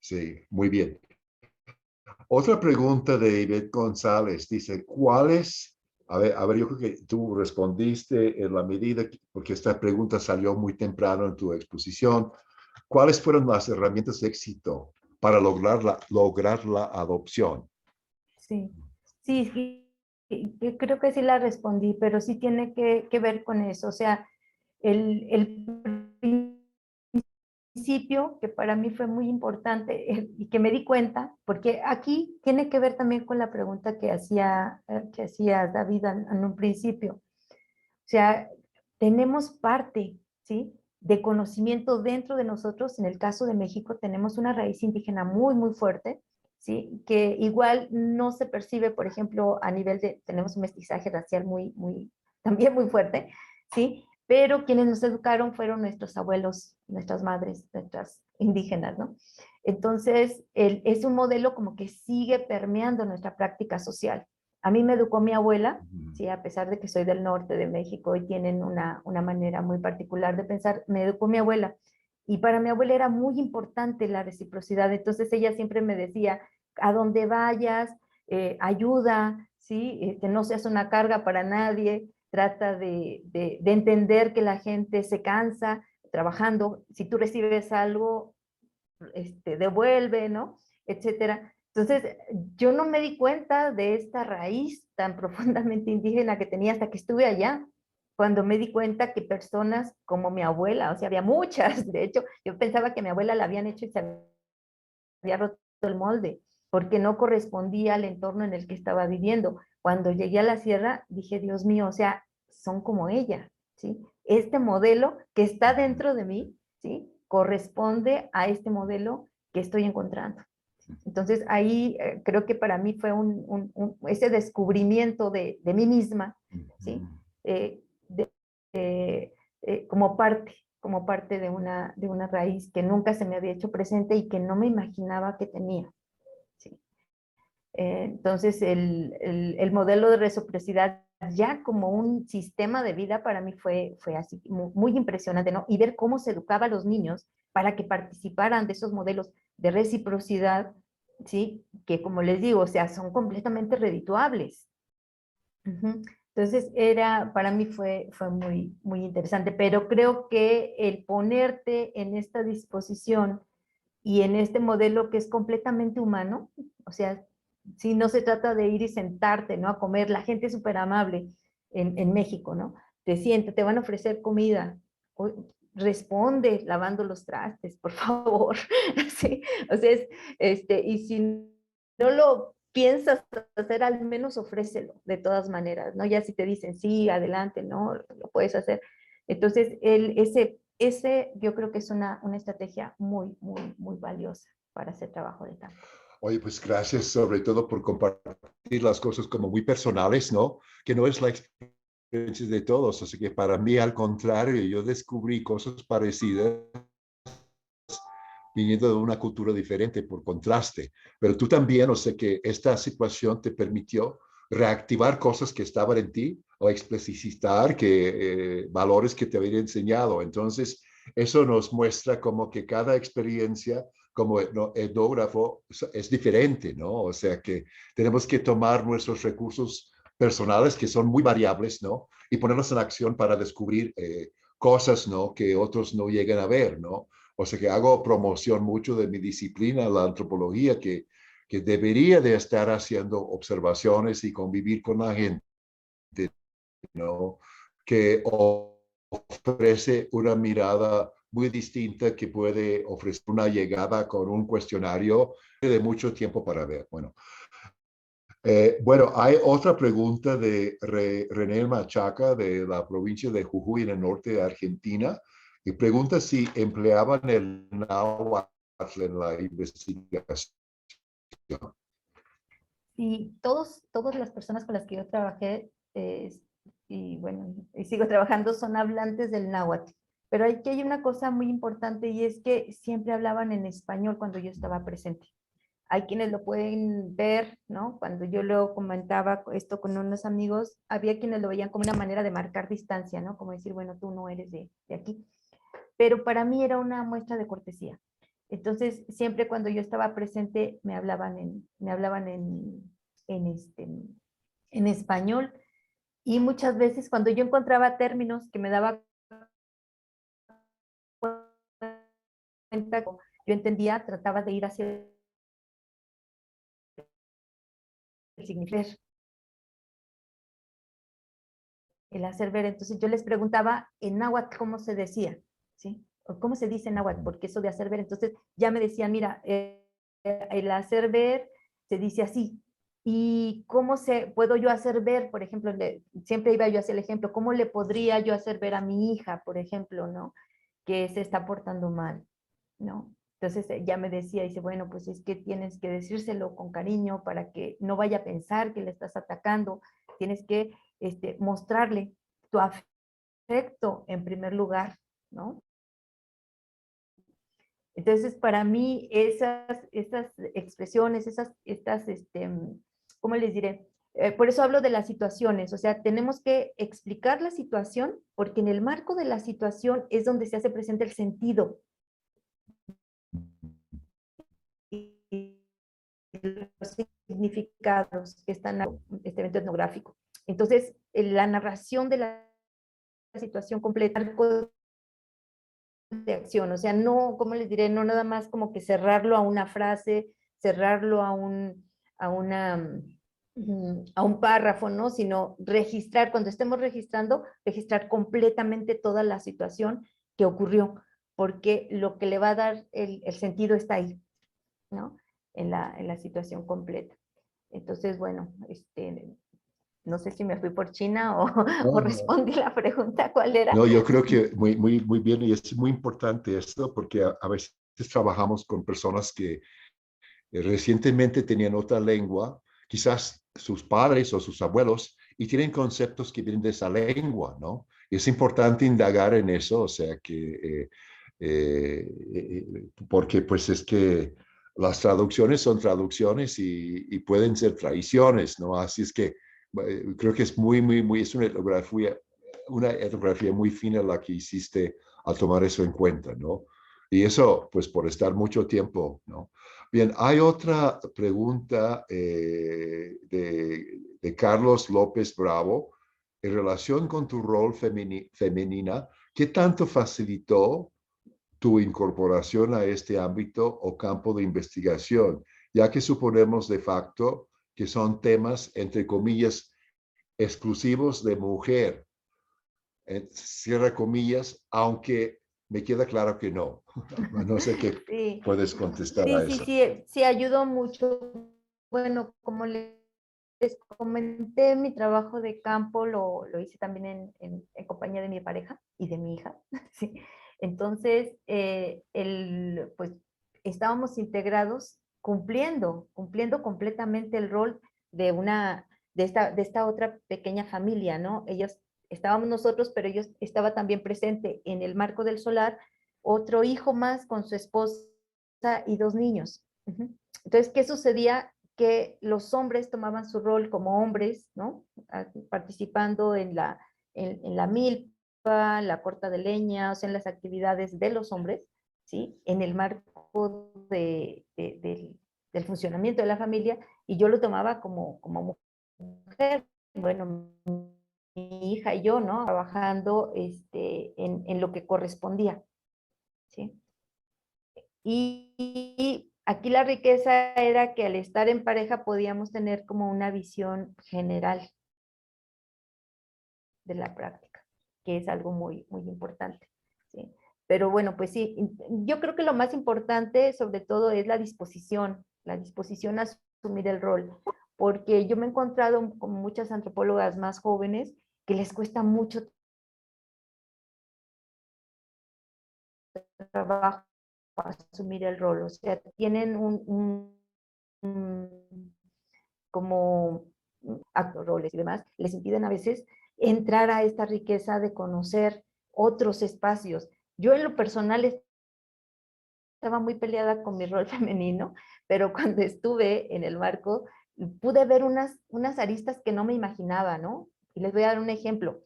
S2: sí, muy bien. Otra pregunta de Ivette González dice, ¿cuáles? A ver, yo creo que tú respondiste en la medida, porque esta pregunta salió muy temprano en tu exposición. ¿Cuáles fueron las herramientas de éxito para lograr la adopción?
S3: Sí, yo creo que sí la respondí, pero sí tiene que ver con eso. O sea, el principio que para mí fue muy importante y que me di cuenta, porque aquí tiene que ver también con la pregunta que hacía David en un principio. O sea, tenemos parte, ¿sí?, de conocimiento dentro de nosotros. En el caso de México tenemos una raíz indígena muy, muy fuerte, ¿sí?, que igual no se percibe, por ejemplo, a nivel de, tenemos un mestizaje racial muy, muy, también muy fuerte, ¿sí? Pero quienes nos educaron fueron nuestros abuelos, nuestras madres, nuestras indígenas, ¿no? Entonces, es un modelo como que sigue permeando nuestra práctica social. A mí me educó mi abuela, ¿sí? A pesar de que soy del norte de México y tienen una manera muy particular de pensar, me educó mi abuela. Y para mi abuela era muy importante la reciprocidad. Entonces ella siempre me decía, a donde vayas, ayuda, ¿sí? No seas una carga para nadie, trata de entender que la gente se cansa trabajando. Si tú recibes algo, devuelve, ¿no? Etcétera. Entonces, yo no me di cuenta de esta raíz tan profundamente indígena que tenía hasta que estuve allá, cuando me di cuenta que personas como mi abuela, o sea, había muchas, de hecho, yo pensaba que mi abuela la habían hecho y se había roto el molde, porque no correspondía al entorno en el que estaba viviendo. Cuando llegué a la sierra, dije, Dios mío, o sea, son como ella, ¿sí? Este modelo que está dentro de mí, ¿sí? Corresponde a este modelo que estoy encontrando. Entonces ahí creo que para mí fue ese descubrimiento de mí misma, ¿sí? De, como parte de una raíz que nunca se me había hecho presente y que no me imaginaba que tenía, ¿sí? Entonces el modelo de reciprocidad ya como un sistema de vida para mí fue así, muy impresionante, ¿no? Y ver cómo se educaba a los niños para que participaran de esos modelos de reciprocidad, ¿sí? Que como les digo, o sea, son completamente redituables. Uh-huh. Entonces, para mí fue muy, muy interesante, pero creo que el ponerte en esta disposición y en este modelo que es completamente humano, o sea, si no se trata de ir y sentarte, ¿no? A comer, la gente es súper amable en México, ¿no? Te sientes, te van a ofrecer comida, responde lavando los trastes, por favor, ¿sí? O sea, y si no lo piensas hacer, al menos ofrécelo, de todas maneras, ¿no? Ya si te dicen, sí, adelante, ¿no? Lo puedes hacer. Entonces, ese yo creo que es una estrategia muy, muy, muy valiosa para hacer trabajo de campo.
S2: Oye, pues gracias sobre todo por compartir las cosas como muy personales, ¿no? Que no es la experiencia de todos. Así que para mí, al contrario, yo descubrí cosas parecidas viniendo de una cultura diferente por contraste. Pero tú también, o sea que esta situación te permitió reactivar cosas que estaban en ti o explicitar valores que te habían enseñado. Entonces, eso nos muestra como que cada experiencia como etnógrafo es diferente, ¿no? O sea que tenemos que tomar nuestros recursos personales que son muy variables, ¿no? Y ponerlos en acción para descubrir cosas, ¿no? Que otros no llegan a ver, ¿no? O sea que hago promoción mucho de mi disciplina, la antropología, que debería de estar haciendo observaciones y convivir con la gente, ¿no? Que ofrece una mirada muy distinta que puede ofrecer una llegada con un cuestionario de mucho tiempo para ver. Bueno, hay otra pregunta de René Machaca de la provincia de Jujuy en el norte de Argentina y pregunta si empleaban el náhuatl en la investigación.
S3: Y todas las personas con las que yo trabajé, y bueno, y sigo trabajando, son hablantes del náhuatl. Pero aquí hay una cosa muy importante y es que siempre hablaban en español cuando yo estaba presente. Hay quienes lo pueden ver, ¿no? Cuando yo lo comentaba esto con unos amigos, había quienes lo veían como una manera de marcar distancia, ¿no? Como decir, bueno, tú no eres de aquí. Pero para mí era una muestra de cortesía. Entonces, siempre cuando yo estaba presente, me hablaban en español, y muchas veces cuando yo encontraba términos que me daba cuenta, yo entendía, trataba de ir hacia el significado, el hacer ver. Entonces yo les preguntaba en náhuatl cómo se decía, ¿sí? O cómo se dice en náhuatl, porque eso de hacer ver, entonces ya me decían, mira, el hacer ver se dice así. ¿Y cómo puedo yo hacer ver, por ejemplo, siempre iba yo hacia el ejemplo, cómo le podría yo hacer ver a mi hija, por ejemplo, ¿no? Que se está portando mal, ¿no? Entonces ya me decía, dice, bueno, pues es que tienes que decírselo con cariño para que no vaya a pensar que le estás atacando, tienes que mostrarle tu afecto en primer lugar, ¿no? Entonces, para mí, estas expresiones, ¿cómo les diré? Por eso hablo de las situaciones, o sea, tenemos que explicar la situación, porque en el marco de la situación es donde se hace presente el sentido y los significados que están en este evento etnográfico. Entonces, la narración de la situación completa, de acción, o sea, no, ¿cómo les diré? No nada más como que cerrarlo a una frase, cerrarlo a a un párrafo, ¿no? Sino registrar, cuando estemos registrando, registrar completamente toda la situación que ocurrió, porque lo que le va a dar el sentido está ahí, ¿no? En la situación completa. Entonces, bueno, no sé si me fui por China o,
S2: No,
S3: o
S2: no.
S3: respondí la pregunta, ¿cuál era?
S2: No, yo creo que muy bien y es muy importante esto porque a veces trabajamos con personas que recientemente tenían otra lengua, quizás sus padres o sus abuelos, y tienen conceptos que vienen de esa lengua, ¿no? Y es importante indagar en eso, o sea que, porque pues es que las traducciones son traducciones y pueden ser traiciones, ¿no? Así es que creo que es es una etnografía muy fina la que hiciste al tomar eso en cuenta, ¿no? Y eso, pues por estar mucho tiempo, ¿no? Bien, hay otra pregunta de Carlos López Bravo. En relación con tu rol femenina, ¿qué tanto facilitó tu incorporación a este ámbito o campo de investigación? Ya que suponemos de facto que son temas, entre comillas, exclusivos de mujer, cierra comillas, aunque me queda claro que no. No sé qué
S3: Sí,
S2: puedes contestar
S3: sí,
S2: a
S3: sí,
S2: eso.
S3: sí, sí ayudó mucho. Bueno, como les comenté, mi trabajo de campo lo hice también en compañía de mi pareja y de mi hija, ¿sí? Entonces, pues estábamos integrados cumpliendo completamente el rol de de esta otra pequeña familia, ¿no? Ellos, estábamos nosotros, pero ellos estaba también presente en el marco del solar otro hijo más con su esposa y dos niños. Ujú. Entonces, ¿qué sucedía? Que los hombres tomaban su rol como hombres, ¿no? Participando en la milpa, la corta de leña, o sea, en las actividades de los hombres, ¿sí? En el marco del funcionamiento de la familia, y yo lo tomaba como mujer. Bueno, mi hija y yo, ¿no? Trabajando en lo que correspondía, ¿sí? Y aquí la riqueza era que al estar en pareja podíamos tener como una visión general de la práctica, que es algo muy importante, ¿sí? Pero bueno, pues sí, yo creo que lo más importante sobre todo es la disposición a asumir el rol, porque yo me he encontrado con muchas antropólogas más jóvenes que les cuesta mucho trabajo asumir el rol, o sea, tienen como actos, roles y demás, les impiden a veces entrar a esta riqueza de conocer otros espacios. Yo en lo personal estaba muy peleada con mi rol femenino, pero cuando estuve en el marco pude ver unas aristas que no me imaginaba, ¿no? Y les voy a dar un ejemplo.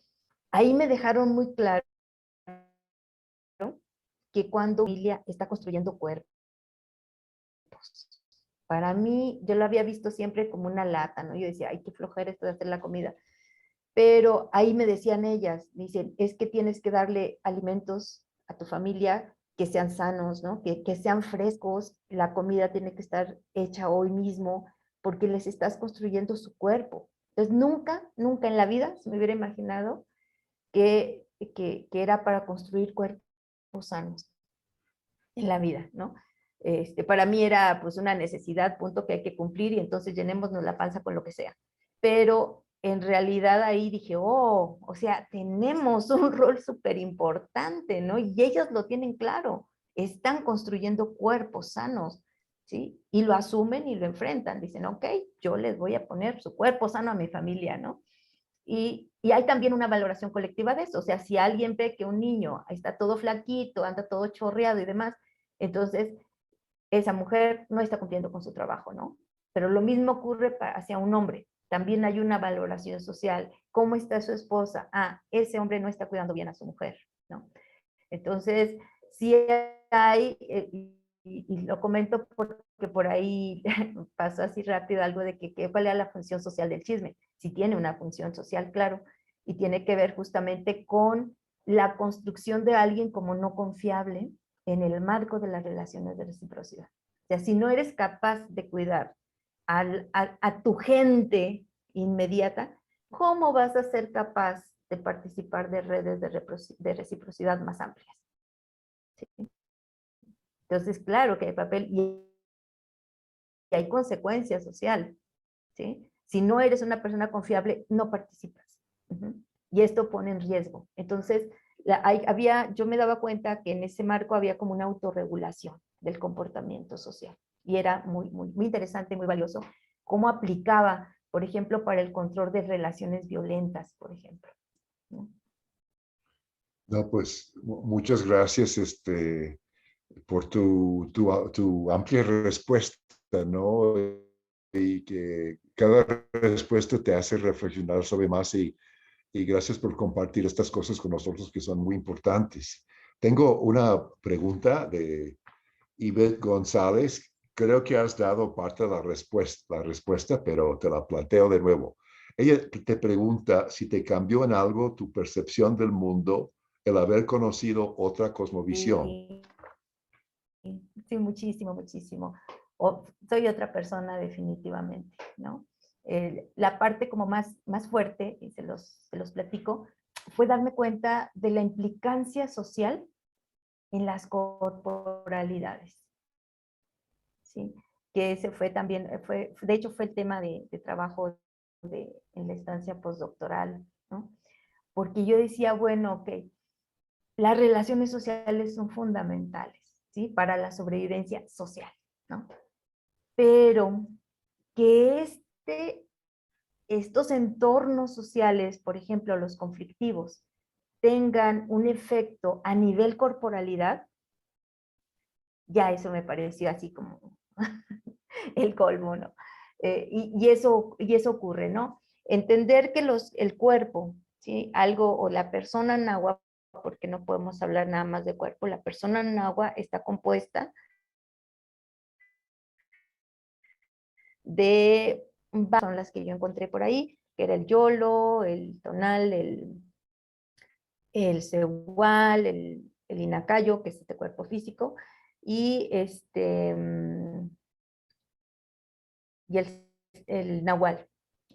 S3: Ahí me dejaron muy claro, ¿no?, que cuando la familia está construyendo cuerpos, para mí, yo lo había visto siempre como una lata, ¿no? Yo decía, ay, qué flojera esto de hacer la comida. Pero ahí me decían ellas, dicen, es que tienes que darle alimentos a tu familia que sean sanos, ¿no? Que sean frescos, la comida tiene que estar hecha hoy mismo, porque les estás construyendo su cuerpo. Entonces, nunca en la vida se me hubiera imaginado que era para construir cuerpos sanos en la vida, ¿no? Para mí era pues una necesidad, punto, que hay que cumplir, y entonces llenémonos la panza con lo que sea. Pero en realidad ahí dije, oh, o sea, tenemos un rol súper importante, ¿no? Y ellos lo tienen claro, están construyendo cuerpos sanos, ¿sí? Y lo asumen y lo enfrentan, dicen, ok, yo les voy a poner su cuerpo sano a mi familia, ¿no? Y hay también una valoración colectiva de eso. O sea, si alguien ve que un niño está todo flaquito, anda todo chorreado y demás, entonces esa mujer no está cumpliendo con su trabajo, ¿no? Pero lo mismo ocurre hacia un hombre. También hay una valoración social. ¿Cómo está su esposa? Ah, ese hombre no está cuidando bien a su mujer, ¿no? Entonces, sí hay, y lo comento porque por ahí pasó así rápido algo de que cuál era la función social del chisme. Sí tiene una función social, claro, y tiene que ver justamente con la construcción de alguien como no confiable en el marco de las relaciones de reciprocidad. O sea, si no eres capaz de cuidar a tu gente inmediata, ¿cómo vas a ser capaz de participar de redes de reciprocidad más amplias? ¿Sí? Entonces, claro que hay papel y hay consecuencia social, ¿sí? Si no eres una persona confiable, no participas. Y esto pone en riesgo. Entonces, yo me daba cuenta que en ese marco había como una autorregulación del comportamiento social. Y era muy interesante, muy valioso, cómo aplicaba, por ejemplo, para el control de relaciones violentas, por ejemplo, ¿no?
S2: No, pues muchas gracias por tu amplia respuesta, ¿no? Y que cada respuesta te hace reflexionar sobre más y gracias por compartir estas cosas con nosotros que son muy importantes. Tengo una pregunta de Ivette González. Creo que has dado parte de la respuesta, pero te la planteo de nuevo. Ella te pregunta si te cambió en algo tu percepción del mundo el haber conocido otra cosmovisión.
S3: Sí, sí, muchísimo, muchísimo. Soy otra persona definitivamente, ¿no? La parte como más fuerte, y se los platico, fue darme cuenta de la implicancia social en las corporalidades, ¿sí? Que ese fue también, de hecho fue el tema de trabajo en la estancia postdoctoral, ¿no? Porque yo decía, bueno, ok, las relaciones sociales son fundamentales, ¿sí? Para la sobrevivencia social, ¿no? Pero que estos entornos sociales, por ejemplo, los conflictivos, tengan un efecto a nivel corporalidad, ya eso me pareció así como el colmo, ¿no? Y eso ocurre, ¿no? Entender que el cuerpo, ¿sí? Algo, o la persona náhuatl, porque no podemos hablar nada más de cuerpo, la persona náhuatl está compuesta de, son las que yo encontré por ahí, que era el yolo, el tonal, el cehual, el inacayo, que es este cuerpo físico, y y el nahual.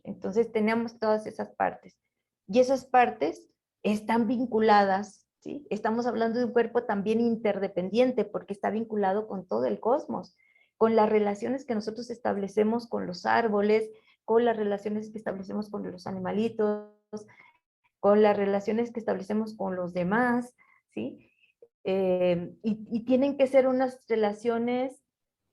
S3: Entonces tenemos todas esas partes. Y esas partes están vinculadas, ¿sí? Estamos hablando de un cuerpo también interdependiente porque está vinculado con todo el cosmos, con las relaciones que nosotros establecemos con los árboles, con las relaciones que establecemos con los animalitos, con las relaciones que establecemos con los demás, ¿sí? Y tienen que ser unas relaciones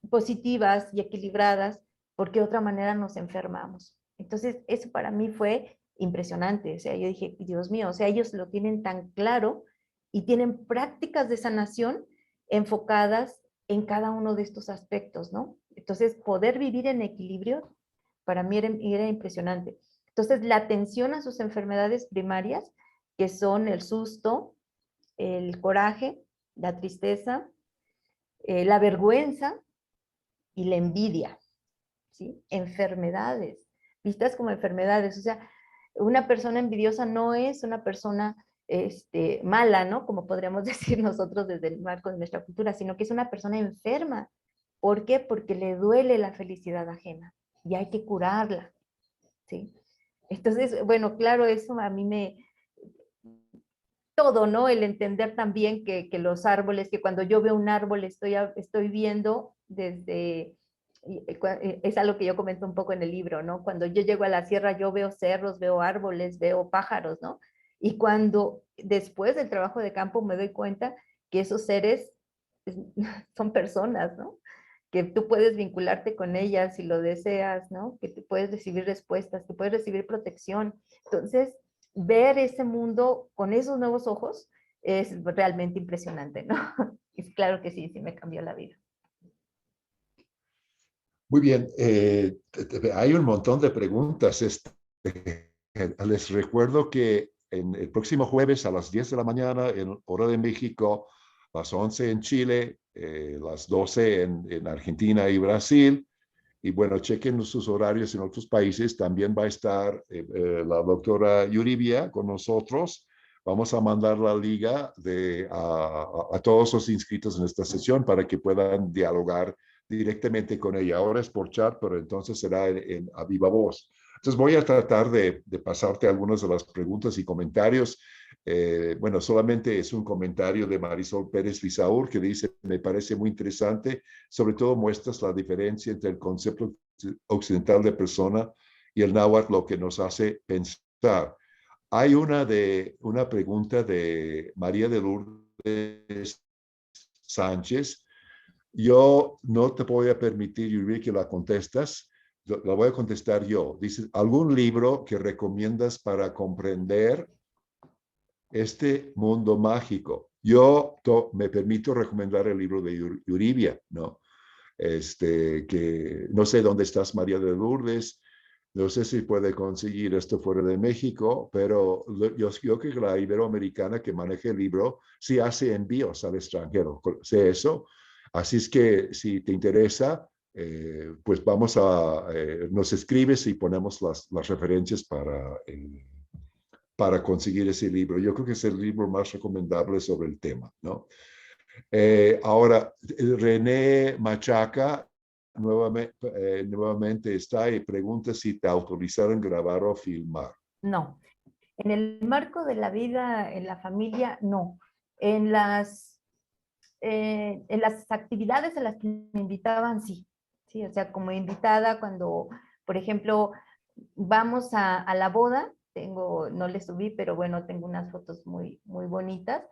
S3: positivas y equilibradas, porque de otra manera nos enfermamos. Entonces, eso para mí fue impresionante. O sea, yo dije, Dios mío, o sea, ellos lo tienen tan claro y tienen prácticas de sanación enfocadas en cada uno de estos aspectos, ¿no? Entonces, poder vivir en equilibrio para mí era impresionante. Entonces, la atención a sus enfermedades primarias, que son el susto, el coraje, la tristeza, la vergüenza y la envidia, ¿sí? Enfermedades, vistas como enfermedades. O sea, una persona envidiosa no es una persona mala, ¿no? Como podríamos decir nosotros desde el marco de nuestra cultura, sino que es una persona enferma. ¿Por qué? Porque le duele la felicidad ajena y hay que curarla, ¿sí? Entonces, bueno, claro, eso a mí todo, ¿no? El entender también que los árboles, que cuando yo veo un árbol estoy viendo desde, es algo que yo comento un poco en el libro, ¿no? Cuando yo llego a la sierra yo veo cerros, veo árboles, veo pájaros, ¿no? Y cuando después del trabajo de campo me doy cuenta que esos seres son personas, ¿no? que tú puedes vincularte con ellas si lo deseas, ¿no? Que tú puedes recibir respuestas, que puedes recibir protección. Entonces, ver ese mundo con esos nuevos ojos es realmente impresionante, ¿no? Y claro que sí, sí me cambió la vida.
S2: Muy bien, hay un montón de preguntas. Les recuerdo que el próximo jueves a las 10 de la mañana en hora de México, las 11 en Chile, las 12 en Argentina y Brasil. Y bueno, chequen sus horarios en otros países. También va a estar la doctora Yuribia con nosotros. Vamos a mandar la liga a todos los inscritos en esta sesión para que puedan dialogar directamente con ella. Ahora es por chat, pero entonces será a viva voz. Entonces voy a tratar de pasarte algunas de las preguntas y comentarios. Bueno, solamente es un comentario de Marisol Pérez Lizaur que dice, me parece muy interesante, sobre todo muestras la diferencia entre el concepto occidental de persona y el náhuatl, lo que nos hace pensar. Hay una pregunta de María de Lourdes Sánchez. Yo no te voy a permitir, Yuri, que la contestas. La voy a contestar yo. Dice, ¿algún libro que recomiendas para comprender este mundo mágico? Yo me permito recomendar el libro de Yuribia, ¿no? Que no sé dónde estás, María de Lourdes. No sé si puede conseguir esto fuera de México, pero yo creo que la iberoamericana que maneja el libro sí hace envíos al extranjero. Sé eso. Así es que si te interesa, pues nos escribes y ponemos las referencias para conseguir ese libro. Yo creo que es el libro más recomendable sobre el tema, ¿no? Ahora, René Machaca nuevamente está y pregunta si te autorizaron grabar o filmar.
S3: No. En el marco de la vida en la familia, no. En las actividades a las que me invitaban, sí. Sí, o sea, como invitada cuando, por ejemplo, vamos a la boda, no le subí, pero bueno, tengo unas fotos muy, muy bonitas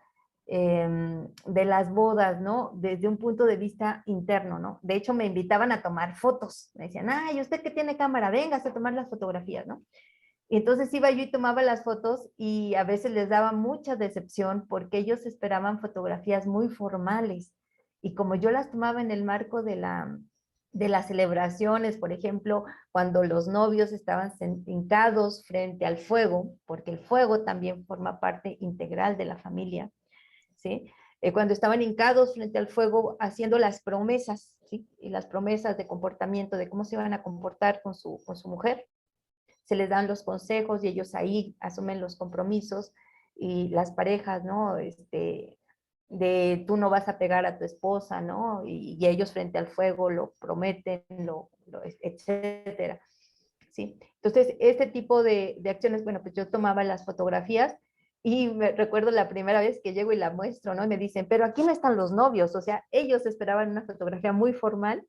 S3: de las bodas, ¿no? Desde un punto de vista interno, ¿no? De hecho, me invitaban a tomar fotos. Me decían, ay, ¿usted que tiene cámara? Véngase a tomar las fotografías, ¿no? Y entonces iba yo y tomaba las fotos y a veces les daba mucha decepción porque ellos esperaban fotografías muy formales. Y como yo las tomaba en el marco de las celebraciones, por ejemplo, cuando los novios estaban hincados frente al fuego, porque el fuego también forma parte integral de la familia, ¿sí? Cuando estaban hincados frente al fuego haciendo las promesas, ¿sí? Y las promesas de comportamiento, de cómo se iban a comportar con su mujer, se les dan los consejos y ellos ahí asumen los compromisos y las parejas, ¿no? De tú no vas a pegar a tu esposa, ¿no? Y ellos frente al fuego lo prometen, etcétera. ¿Sí? Entonces, este tipo de acciones, bueno, pues yo tomaba las fotografías y me recuerdo la primera vez que llego y la muestro, ¿no? Y me dicen, pero aquí no están los novios, o sea, ellos esperaban una fotografía muy formal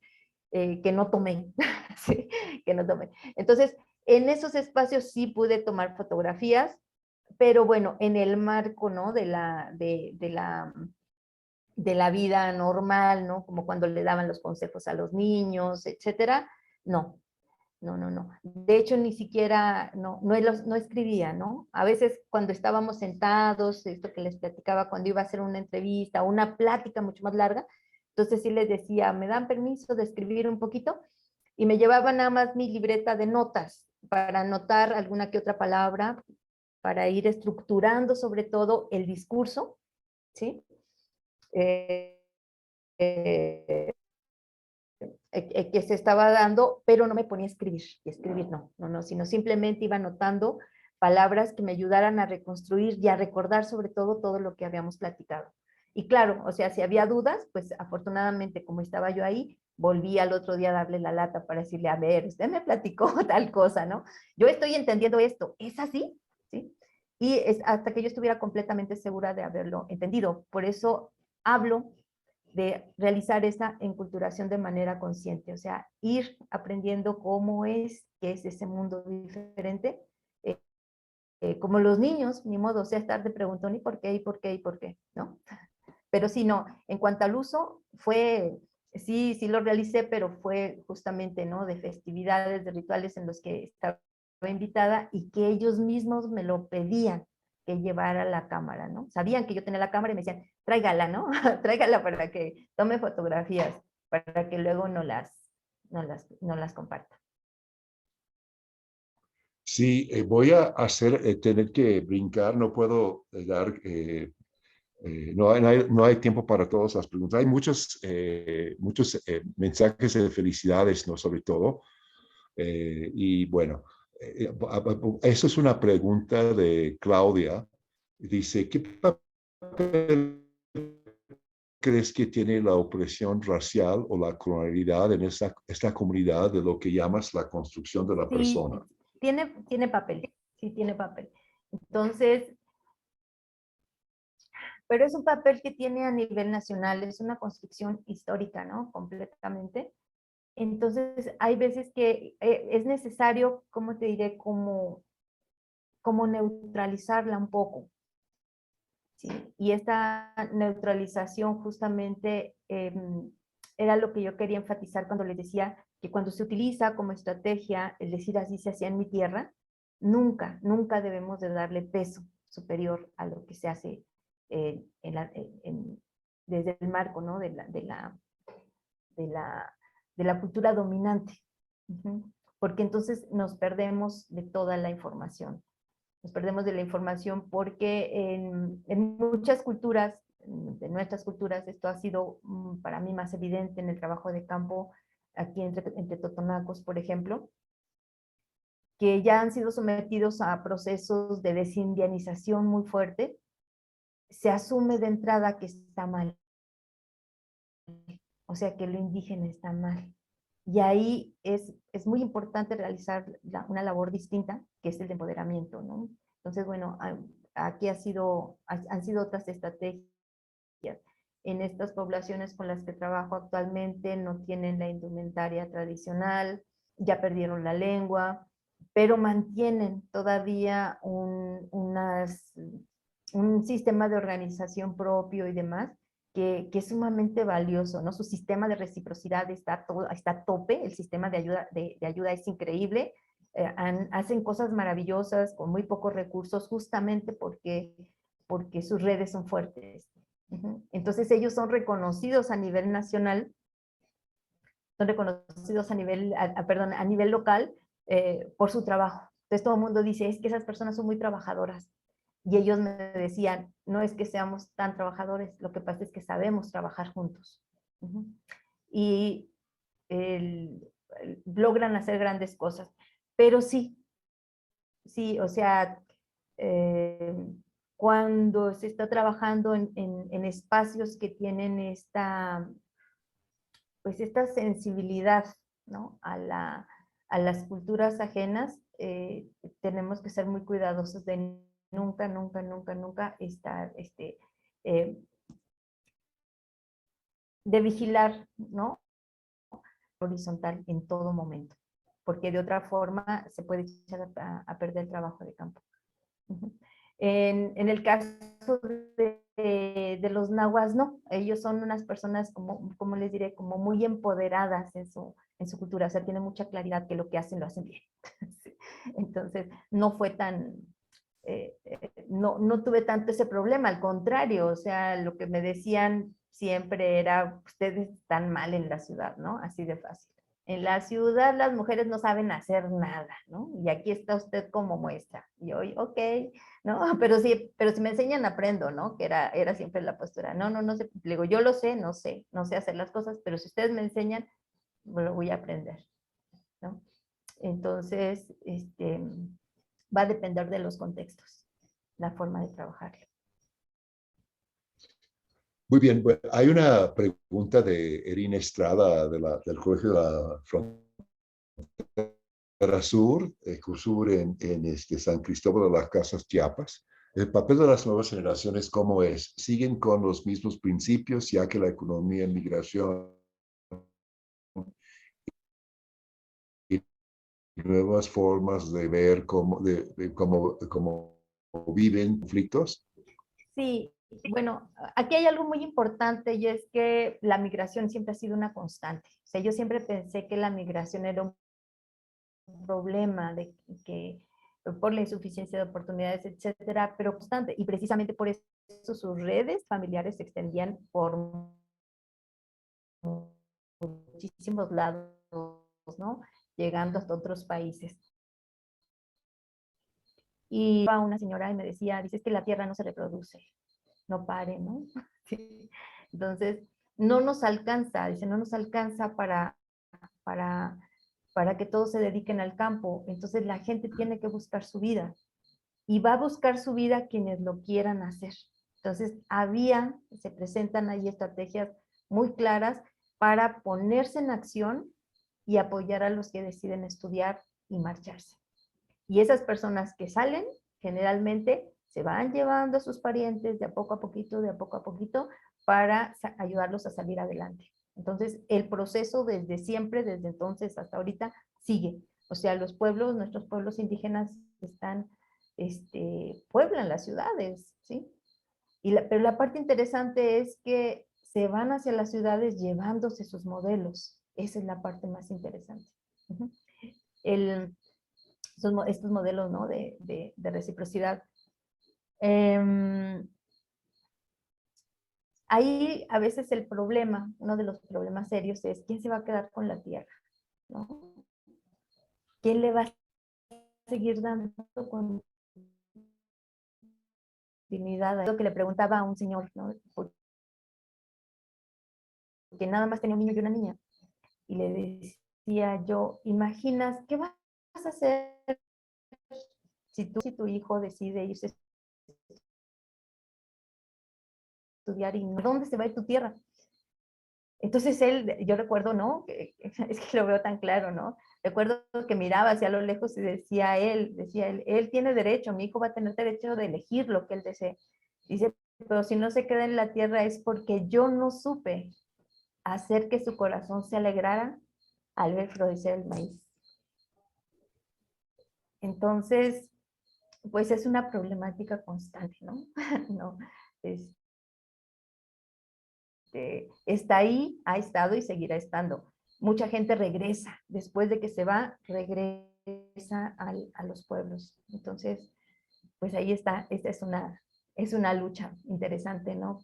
S3: que no tomé, ¿sí? Que no tomé. Entonces, en esos espacios sí pude tomar fotografías, pero bueno, en el marco, ¿no? De la vida normal, ¿no? Como cuando le daban los consejos a los niños, etcétera. No, no. De hecho, ni siquiera, no escribía, ¿no? A veces cuando estábamos sentados, esto que les platicaba, cuando iba a hacer una entrevista o una plática mucho más larga, entonces sí les decía, ¿me dan permiso de escribir un poquito? Y me llevaba nada más mi libreta de notas para anotar alguna que otra palabra, para ir estructurando sobre todo el discurso, ¿sí? Eh, eh, que se estaba dando, pero no me ponía a escribir, y escribir no, sino simplemente iba anotando palabras que me ayudaran a reconstruir y a recordar sobre todo lo que habíamos platicado. Y claro, o sea, si había dudas, pues afortunadamente como estaba yo ahí, volví al otro día a darle la lata para decirle, a ver, usted me platicó tal cosa, ¿no? Yo estoy entendiendo esto, ¿es así? ¿Sí? Y es hasta que yo estuviera completamente segura de haberlo entendido. Por eso hablo de realizar esa enculturación de manera consciente, o sea, ir aprendiendo cómo es, qué es ese mundo diferente, como los niños, ni modo, o sea, estar de preguntón y por qué, ¿no? Pero sí, no, en cuanto al uso, fue Sí, sí lo realicé, pero fue justamente, ¿no? De festividades, de rituales en los que estaba invitada y que ellos mismos me lo pedían que llevara la cámara, ¿no? Sabían que yo tenía la cámara y me decían, tráigala, ¿no? Tráigala para que tome fotografías, para que luego no las comparta.
S2: Sí, voy a tener que brincar, no puedo no hay tiempo para todas las preguntas. Hay muchos mensajes de felicidades, ¿no? Sobre todo. Y bueno, eso es una pregunta de Claudia. Dice, ¿qué papel crees que tiene la opresión racial o la colonialidad en esta comunidad de lo que llamas la construcción de la
S3: Sí,
S2: persona?
S3: tiene papel, sí tiene papel. Entonces, pero es un papel que tiene a nivel nacional, es una construcción histórica, ¿no? Completamente. Entonces, hay veces que es necesario, ¿cómo te diré? Como neutralizarla un poco, ¿sí? Y esta neutralización justamente era lo que yo quería enfatizar cuando les decía que cuando se utiliza como estrategia el decir así se hacía en mi tierra, nunca, nunca debemos de darle peso superior a lo que se hace desde el marco, ¿no? de la, de la cultura dominante. Porque entonces nos perdemos de toda la información. Nos perdemos de la información porque en muchas culturas, de nuestras culturas, esto ha sido para mí más evidente en el trabajo de campo aquí entre totonacos, por ejemplo, que ya han sido sometidos a procesos de desindianización muy fuerte, se asume de entrada que está mal, o sea que lo indígena está mal. Y ahí es muy importante realizar una labor distinta, que es el de empoderamiento, ¿no? Entonces, bueno, aquí han sido otras estrategias. En estas poblaciones con las que trabajo actualmente no tienen la indumentaria tradicional, ya perdieron la lengua, pero mantienen todavía un sistema de organización propio y demás, que es sumamente valioso, ¿no? Su sistema de reciprocidad está a tope, el sistema de ayuda es increíble, hacen cosas maravillosas con muy pocos recursos justamente porque sus redes son fuertes. Entonces ellos son reconocidos a nivel nacional, son reconocidos a nivel local por su trabajo. Entonces todo el mundo dice, es que esas personas son muy trabajadoras. Y ellos me decían, no es que seamos tan trabajadores, lo que pasa es que sabemos trabajar juntos. Y logran hacer grandes cosas. Pero sí, sí, o sea, eh, cuando se está trabajando en espacios que tienen pues esta sensibilidad, ¿no? A las culturas ajenas, tenemos que ser muy cuidadosos de nunca, nunca, nunca, nunca estar, eh, de vigilar, ¿no? Horizontal en todo momento, porque de otra forma se puede echar a perder el trabajo de campo. En el caso de los nahuas, no, ellos son unas personas, como les diré, como muy empoderadas en su cultura, o sea, tienen mucha claridad que lo que hacen lo hacen bien. Entonces, no fue tan, no tuve tanto ese problema, al contrario, o sea, lo que me decían siempre era, ustedes están mal en la ciudad, ¿no? Así de fácil. En la ciudad las mujeres no saben hacer nada, ¿no? Y aquí está usted como muestra. Y yo, ok, ¿no? Pero si me enseñan aprendo, ¿no? Que era siempre la postura. No, no, no sé. Le digo, yo lo sé, no sé hacer las cosas, pero si ustedes me enseñan, lo voy a aprender, ¿no? Entonces, va a depender de los contextos, la forma de trabajarlo.
S2: Muy bien, bueno, hay una pregunta de Erin Estrada del Colegio de la Frontera Sur, CUSUR en San Cristóbal de las Casas, Chiapas. El papel de las nuevas generaciones, ¿cómo es? ¿Siguen con los mismos principios, ya que la economía en migración y nuevas formas de ver cómo viven conflictos?
S3: Sí, bueno, aquí hay algo muy importante y es que la migración siempre ha sido una constante. O sea, yo siempre pensé que la migración era un problema de que por la insuficiencia de oportunidades, etcétera, pero constante. Y precisamente por eso sus redes familiares se extendían por muchísimos lados, ¿no? Llegando hasta otros países. Y iba una señora y me decía, dice, es que la tierra no se reproduce, no pare, ¿no? Sí. Entonces, no nos alcanza, dice, no nos alcanza para, para que todos se dediquen al campo. Entonces, la gente tiene que buscar su vida y va a buscar su vida quienes lo quieran hacer. Entonces, se presentan ahí estrategias muy claras para ponerse en acción y apoyar a los que deciden estudiar y marcharse. Y esas personas que salen, generalmente se van llevando a sus parientes de a poco a poquito, de a poco a poquito, para ayudarlos a salir adelante. Entonces, el proceso desde siempre, desde entonces hasta ahorita, sigue. O sea, los pueblos, nuestros pueblos indígenas están, pueblan las ciudades, ¿sí? Pero la parte interesante es que se van hacia las ciudades llevándose sus modelos. Esa es la parte más interesante. El, estos modelos, ¿no? de reciprocidad. Ahí a veces el problema, uno de los problemas serios es quién se va a quedar con la tierra, ¿no? ¿Quién le va a seguir dando continuidad? Lo que le preguntaba a un señor, ¿no? Porque nada más tenía un niño y una niña. Y le decía yo, imaginas, ¿qué vas a hacer si tu hijo decide irse a estudiar y dónde se va a ir tu tierra? Entonces él, yo recuerdo, ¿no? Es que lo veo tan claro, ¿no? Recuerdo que miraba hacia lo lejos y decía él tiene derecho, mi hijo va a tener derecho de elegir lo que él desee. Dice, pero si no se queda en la tierra es porque yo no supe hacer que su corazón se alegrara al ver florecer el maíz. Entonces, pues es una problemática constante, ¿no? ¿No? Está ahí, ha estado y seguirá estando. Mucha gente regresa, después de que se va, regresa a los pueblos. Entonces, pues ahí está, esta es una lucha interesante, ¿no?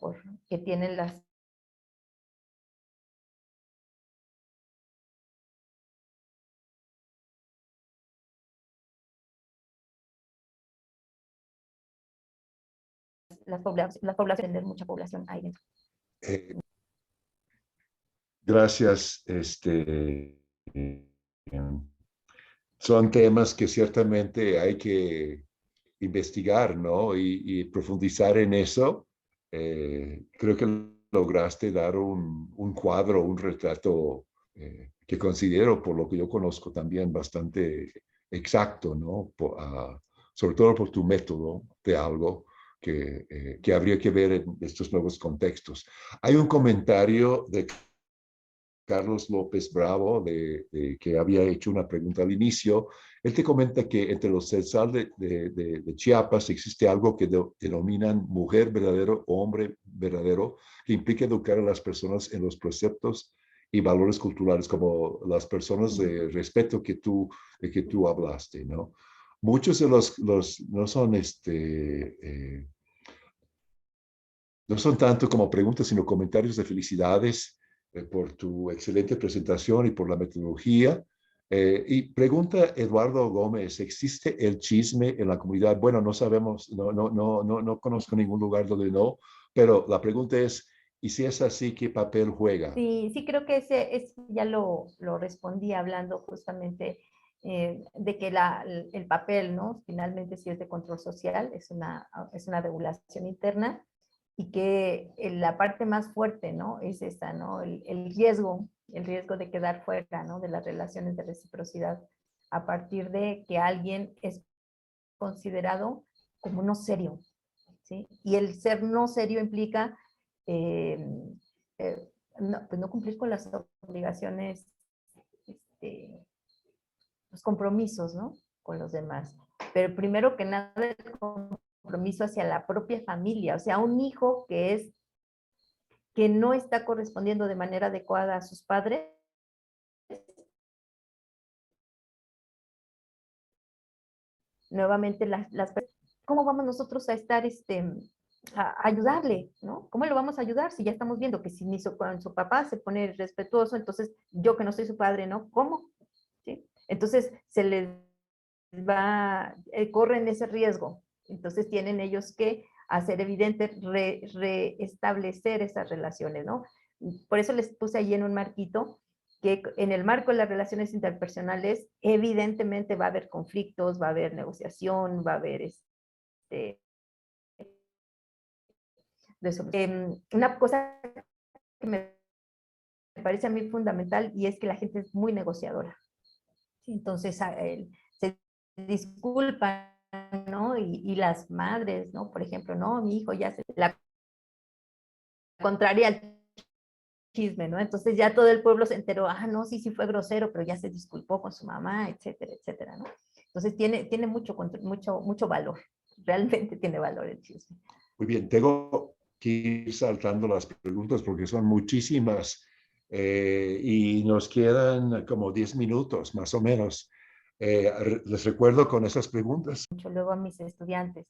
S3: Que tienen las poblaciones, tener mucha población ahí dentro.
S2: Gracias. Son temas que ciertamente hay que investigar, ¿no? Y profundizar en eso. Creo que lograste dar un cuadro, un retrato que considero, por lo que yo conozco, también bastante exacto, ¿no? Sobre todo por tu método de algo que habría que ver en estos nuevos contextos. Hay un comentario de Carlos López Bravo, que había hecho una pregunta al inicio. Él te comenta que entre los Celsal de Chiapas existe algo que denominan mujer verdadero o hombre verdadero, que implica educar a las personas en los preceptos y valores culturales, como las personas de respeto de que tú hablaste, ¿no? Muchos de los no son no son tanto como preguntas, sino comentarios de felicidades por tu excelente presentación y por la metodología. Y pregunta Eduardo Gómez, ¿existe el chisme en la comunidad? Bueno, no sabemos, no conozco ningún lugar donde no, pero la pregunta es, ¿y si es así, qué papel juega?
S3: Sí, sí creo que ya lo respondí hablando justamente de que el papel, ¿no? Finalmente sí es de control social, es una regulación interna y que la parte más fuerte, ¿no? Es esta, ¿no? El riesgo de quedar fuera, ¿no? De las relaciones de reciprocidad a partir de que alguien es considerado como no serio, ¿sí? Y el ser no serio implica eh, eh, pues no cumplir con las obligaciones, los compromisos, ¿no? Con los demás. Pero primero que nada, el compromiso hacia la propia familia. O sea, un hijo que no está correspondiendo de manera adecuada a sus padres, nuevamente ¿cómo vamos nosotros a estar a ayudarle, ¿no? ¿Cómo lo vamos a ayudar si ya estamos viendo que si ni con su papá se pone respetuoso, entonces yo que no soy su padre, ¿no? ¿Cómo? ¿Sí? Entonces se les corren ese riesgo. Entonces tienen ellos que hacer evidente, reestablecer esas relaciones, ¿no? Por eso les puse ahí en un marquito que en el marco de las relaciones interpersonales, evidentemente va a haber conflictos, va a haber negociación, va a haber una cosa que me parece a mí fundamental y es que la gente es muy negociadora. Entonces, se disculpan, ¿no? Y las madres, ¿no? Por ejemplo, no, mi hijo ya se la contraria al chisme, ¿no? Entonces ya todo el pueblo se enteró, no, sí fue grosero, pero ya se disculpó con su mamá, etcétera, etcétera, ¿no? Entonces tiene mucho valor, realmente tiene valor el chisme.
S2: Muy bien, tengo que ir saltando las preguntas porque son muchísimas y nos quedan como 10 minutos más o menos. Les recuerdo con esas preguntas.
S3: Luego a mis estudiantes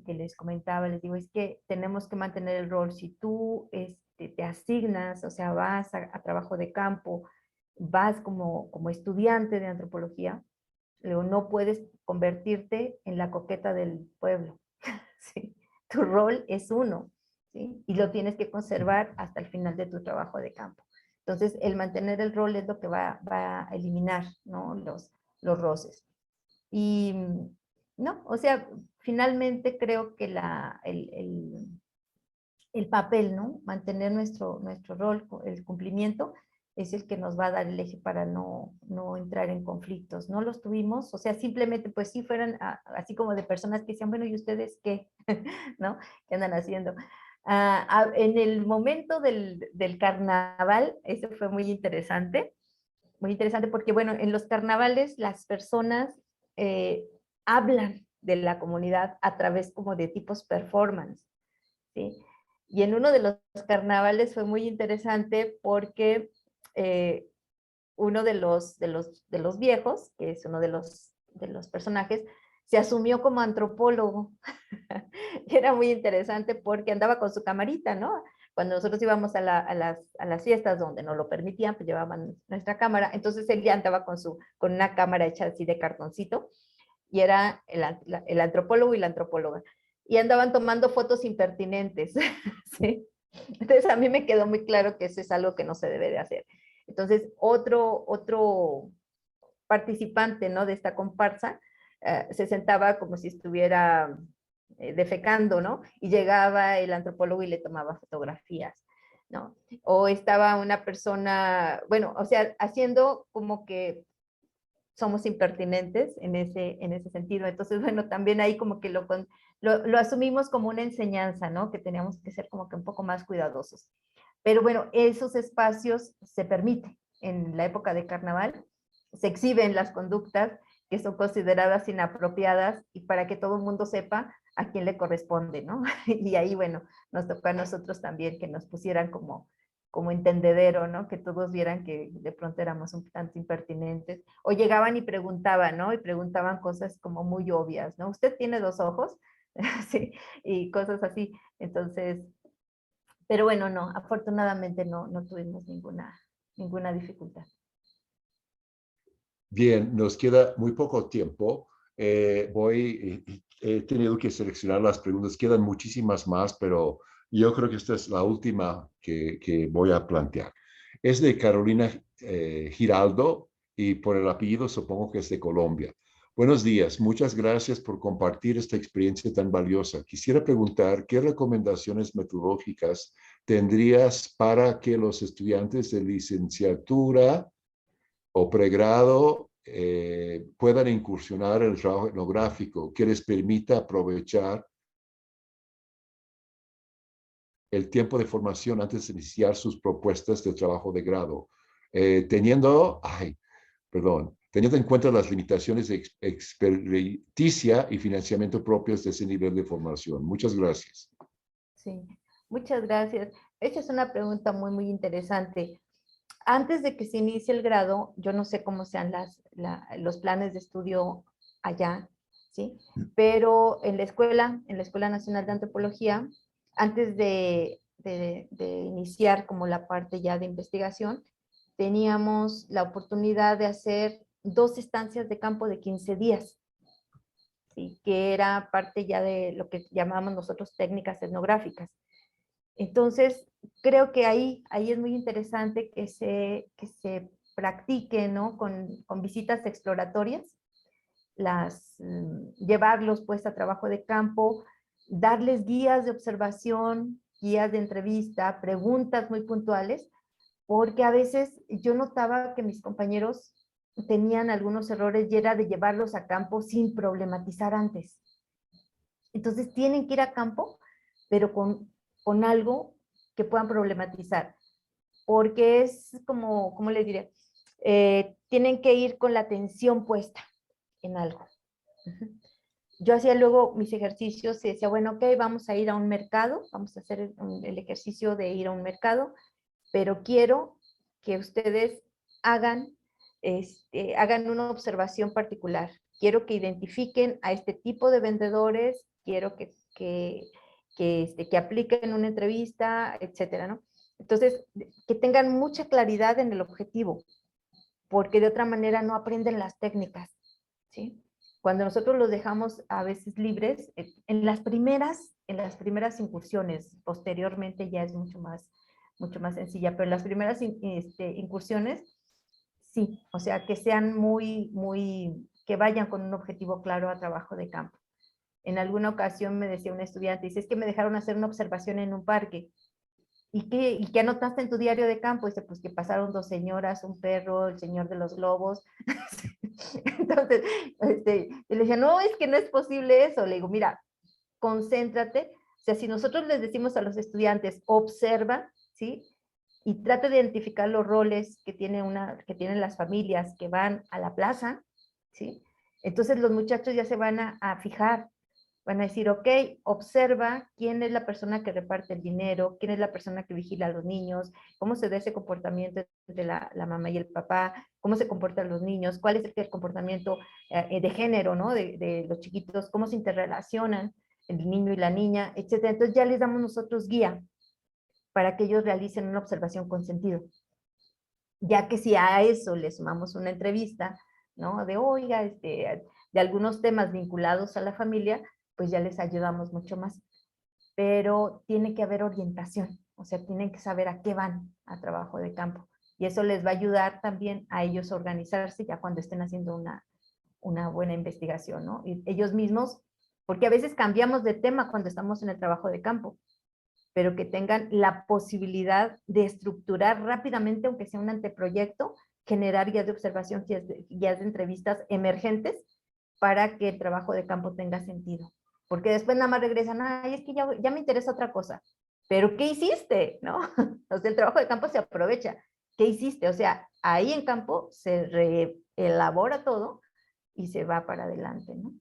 S3: que les comentaba, les digo, es que tenemos que mantener el rol. Si tú te asignas, o sea, vas a trabajo de campo, vas como estudiante de antropología, luego no puedes convertirte en la coqueta del pueblo. ¿Sí? Tu rol es uno, ¿sí? Y lo tienes que conservar hasta el final de tu trabajo de campo. Entonces, el mantener el rol es lo que va a eliminar, ¿no? los roces. Y, no, o sea, finalmente creo que el papel, ¿no? Mantener nuestro rol, el cumplimiento, es el que nos va a dar el eje para no entrar en conflictos. No los tuvimos, o sea, simplemente pues sí fueran así como de personas que decían, bueno, ¿y ustedes qué? ¿No? ¿Qué andan haciendo? En el momento del carnaval, eso fue muy interesante porque, bueno, en los carnavales las personas hablan de la comunidad a través como de tipos performance, ¿sí? Y en uno de los carnavales fue muy interesante porque uno de los viejos, que es uno de los personajes, se asumió como antropólogo. Y era muy interesante porque andaba con su camarita, ¿no? Cuando nosotros íbamos a las fiestas donde nos lo permitían, pues llevaban nuestra cámara. Entonces él ya andaba con una cámara hecha así de cartoncito y era el antropólogo y la antropóloga. Y andaban tomando fotos impertinentes, ¿sí? Entonces a mí me quedó muy claro que eso es algo que no se debe de hacer. Entonces otro participante, ¿no? De esta comparsa se sentaba como si estuviera defecando, ¿no? Y llegaba el antropólogo y le tomaba fotografías, ¿no? O estaba una persona, bueno, o sea, haciendo como que somos impertinentes en ese sentido. Entonces, bueno, también ahí como que lo asumimos como una enseñanza, ¿no? Que teníamos que ser como que un poco más cuidadosos. Pero bueno, esos espacios se permiten en la época de carnaval, se exhiben las conductas que son consideradas inapropiadas y para que todo el mundo sepa a quién le corresponde, ¿no? Y ahí, bueno, nos tocó a nosotros también que nos pusieran como entendedero, ¿no? Que todos vieran que de pronto éramos un tanto impertinentes. O llegaban y preguntaban, ¿no? Y preguntaban cosas como muy obvias, ¿no? ¿Usted tiene 2 ojos? Sí, y cosas así. Entonces, pero bueno, no, afortunadamente no tuvimos ninguna dificultad.
S2: Bien, nos queda muy poco tiempo. He tenido que seleccionar las preguntas, quedan muchísimas más, pero yo creo que esta es la última que voy a plantear. Es de Carolina Giraldo y por el apellido supongo que es de Colombia. Buenos días, muchas gracias por compartir esta experiencia tan valiosa. Quisiera preguntar, ¿qué recomendaciones metodológicas tendrías para que los estudiantes de licenciatura o pregrado puedan incursionar en el trabajo etnográfico que les permita aprovechar el tiempo de formación antes de iniciar sus propuestas de trabajo de grado? Teniendo teniendo en cuenta las limitaciones de experticia y financiamiento propios de ese nivel de formación. Muchas gracias.
S3: Sí, muchas gracias. Esa es una pregunta muy, muy interesante. Antes de que se inicie el grado, yo no sé cómo sean los planes de estudio allá, ¿sí? Pero en la Escuela Nacional de Antropología, antes de iniciar como la parte ya de investigación, teníamos la oportunidad de hacer 2 estancias de campo de 15 días, ¿sí? Que era parte ya de lo que llamamos nosotros técnicas etnográficas. Entonces, creo que ahí es muy interesante que se practique, ¿no? Con visitas exploratorias, llevarlos pues a trabajo de campo, darles guías de observación, guías de entrevista, preguntas muy puntuales, porque a veces yo notaba que mis compañeros tenían algunos errores y era de llevarlos a campo sin problematizar antes. Entonces tienen que ir a campo, pero con algo que puedan problematizar, porque es como, ¿cómo les diré? Tienen que ir con la atención puesta en algo. Yo hacía luego mis ejercicios y decía, bueno, ok, vamos a ir a un mercado, vamos a hacer el ejercicio de ir a un mercado, pero quiero que ustedes hagan una observación particular. Quiero que identifiquen a este tipo de vendedores, quiero que apliquen una entrevista, etcétera, ¿no? Entonces, que tengan mucha claridad en el objetivo, porque de otra manera no aprenden las técnicas, ¿sí? Cuando nosotros los dejamos a veces libres, en las primeras incursiones, posteriormente ya es mucho más sencilla, pero en las primeras incursiones, sí, o sea, que sean que vayan con un objetivo claro a trabajo de campo. En alguna ocasión me decía un estudiante, dice, es que me dejaron hacer una observación en un parque. ¿Y qué anotaste en tu diario de campo? Dice, pues que pasaron 2 señoras, un perro, el señor de los globos. Entonces, le decía, no, es que no es posible eso. Le digo, mira, concéntrate. O sea, si nosotros les decimos a los estudiantes, observa, ¿sí? Y trata de identificar los roles que tienen las familias que van a la plaza, ¿sí? Entonces los muchachos ya se van a fijar, van a decir, ok, observa quién es la persona que reparte el dinero, quién es la persona que vigila a los niños, cómo se da ese comportamiento de la mamá y el papá, cómo se comportan los niños, cuál es el comportamiento de género, ¿no? De los chiquitos, cómo se interrelacionan el niño y la niña, etcétera. Entonces ya les damos nosotros guía para que ellos realicen una observación con sentido. Ya que si a eso le sumamos una entrevista, ¿no? De, oiga, de algunos temas vinculados a la familia, pues ya les ayudamos mucho más. Pero tiene que haber orientación, o sea, tienen que saber a qué van a trabajo de campo. Y eso les va a ayudar también a ellos a organizarse ya cuando estén haciendo una buena investigación, ¿no? Y ellos mismos, porque a veces cambiamos de tema cuando estamos en el trabajo de campo, pero que tengan la posibilidad de estructurar rápidamente, aunque sea un anteproyecto, generar guías de observación, guías de entrevistas emergentes para que el trabajo de campo tenga sentido. Porque después nada más regresan, ay, es que ya me interesa otra cosa. ¿Pero qué hiciste? ¿No? O sea, el trabajo de campo se aprovecha. ¿Qué hiciste? O sea, ahí en campo se reelabora todo y se va para adelante, ¿no?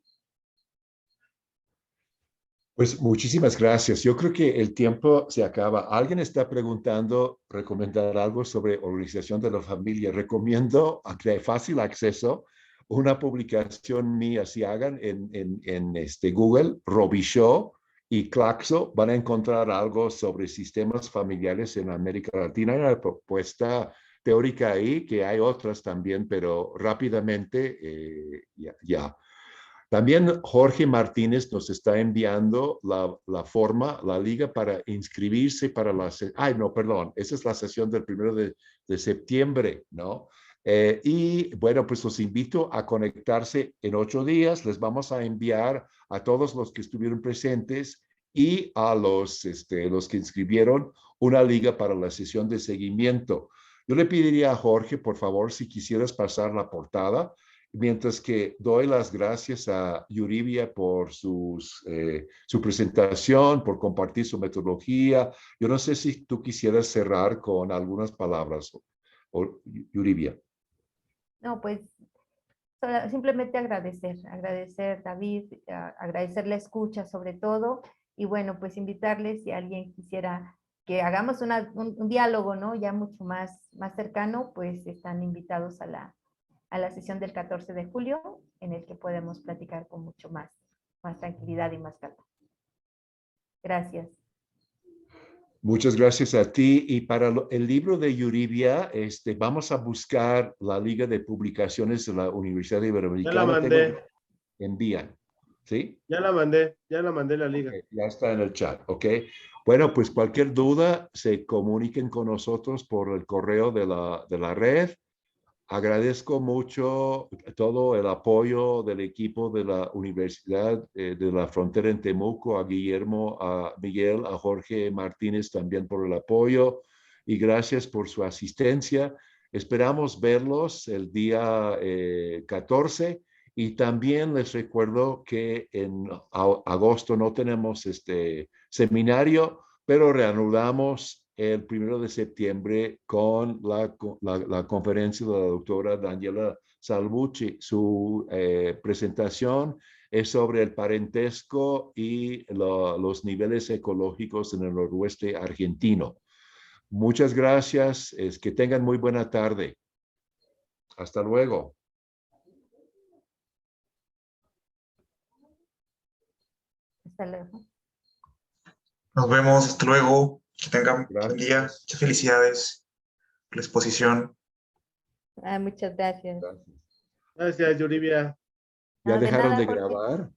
S2: Pues muchísimas gracias. Yo creo que el tiempo se acaba. Alguien está preguntando, recomendar algo sobre organización de la familia. Recomiendo de fácil acceso una publicación mía. Si hagan en Google, Robichaud y Claxo, van a encontrar algo sobre sistemas familiares en América Latina. Hay una propuesta teórica ahí, que hay otras también, pero rápidamente ya. También Jorge Martínez nos está enviando la liga para inscribirse para no, perdón, esa es la sesión del 1 de septiembre, ¿no? Y bueno, pues los invito a conectarse en 8 días. Les vamos a enviar a todos los que estuvieron presentes y a los que inscribieron una liga para la sesión de seguimiento. Yo le pediría a Jorge, por favor, si quisieras pasar la portada, mientras que doy las gracias a Yuribia por su presentación, por compartir su metodología. Yo no sé si tú quisieras cerrar con algunas palabras, Yuribia.
S3: No, pues simplemente agradecer David, agradecer la escucha sobre todo, y bueno, pues invitarles si alguien quisiera que hagamos un diálogo, ¿no? Ya mucho más cercano, pues están invitados a la sesión del 14 de julio, en el que podemos platicar con mucho más tranquilidad y más calma. Gracias.
S2: Muchas gracias a ti. Y para el libro de Yuridia, vamos a buscar la Liga de Publicaciones de la Universidad Iberoamericana.
S1: Ya la mandé.
S2: Envían, ¿sí?
S1: Ya la mandé la liga.
S2: Okay, ya está en el chat, ¿ok? Bueno, pues cualquier duda, se comuniquen con nosotros por el correo de la red. Agradezco mucho todo el apoyo del equipo de la Universidad de la Frontera en Temuco, a Guillermo, a Miguel, a Jorge Martínez también por el apoyo, y gracias por su asistencia. Esperamos verlos el día 14, y también les recuerdo que en agosto no tenemos este seminario, pero reanudamos el 1 de septiembre con la conferencia de la doctora Daniela Salvucci. Su presentación es sobre el parentesco y los niveles ecológicos en el noroeste argentino. Muchas gracias. Que tengan muy buena tarde. Hasta luego.
S3: Hasta luego.
S4: Nos vemos, hasta luego. Que tengan
S2: Gracias.
S4: buen día. Muchas felicidades por la exposición.
S3: Muchas gracias.
S2: Gracias.
S1: Gracias, Yuribia.
S2: ¿Ya
S3: No, de
S2: dejaron
S3: nada,
S2: de
S3: Jorge.
S2: grabar?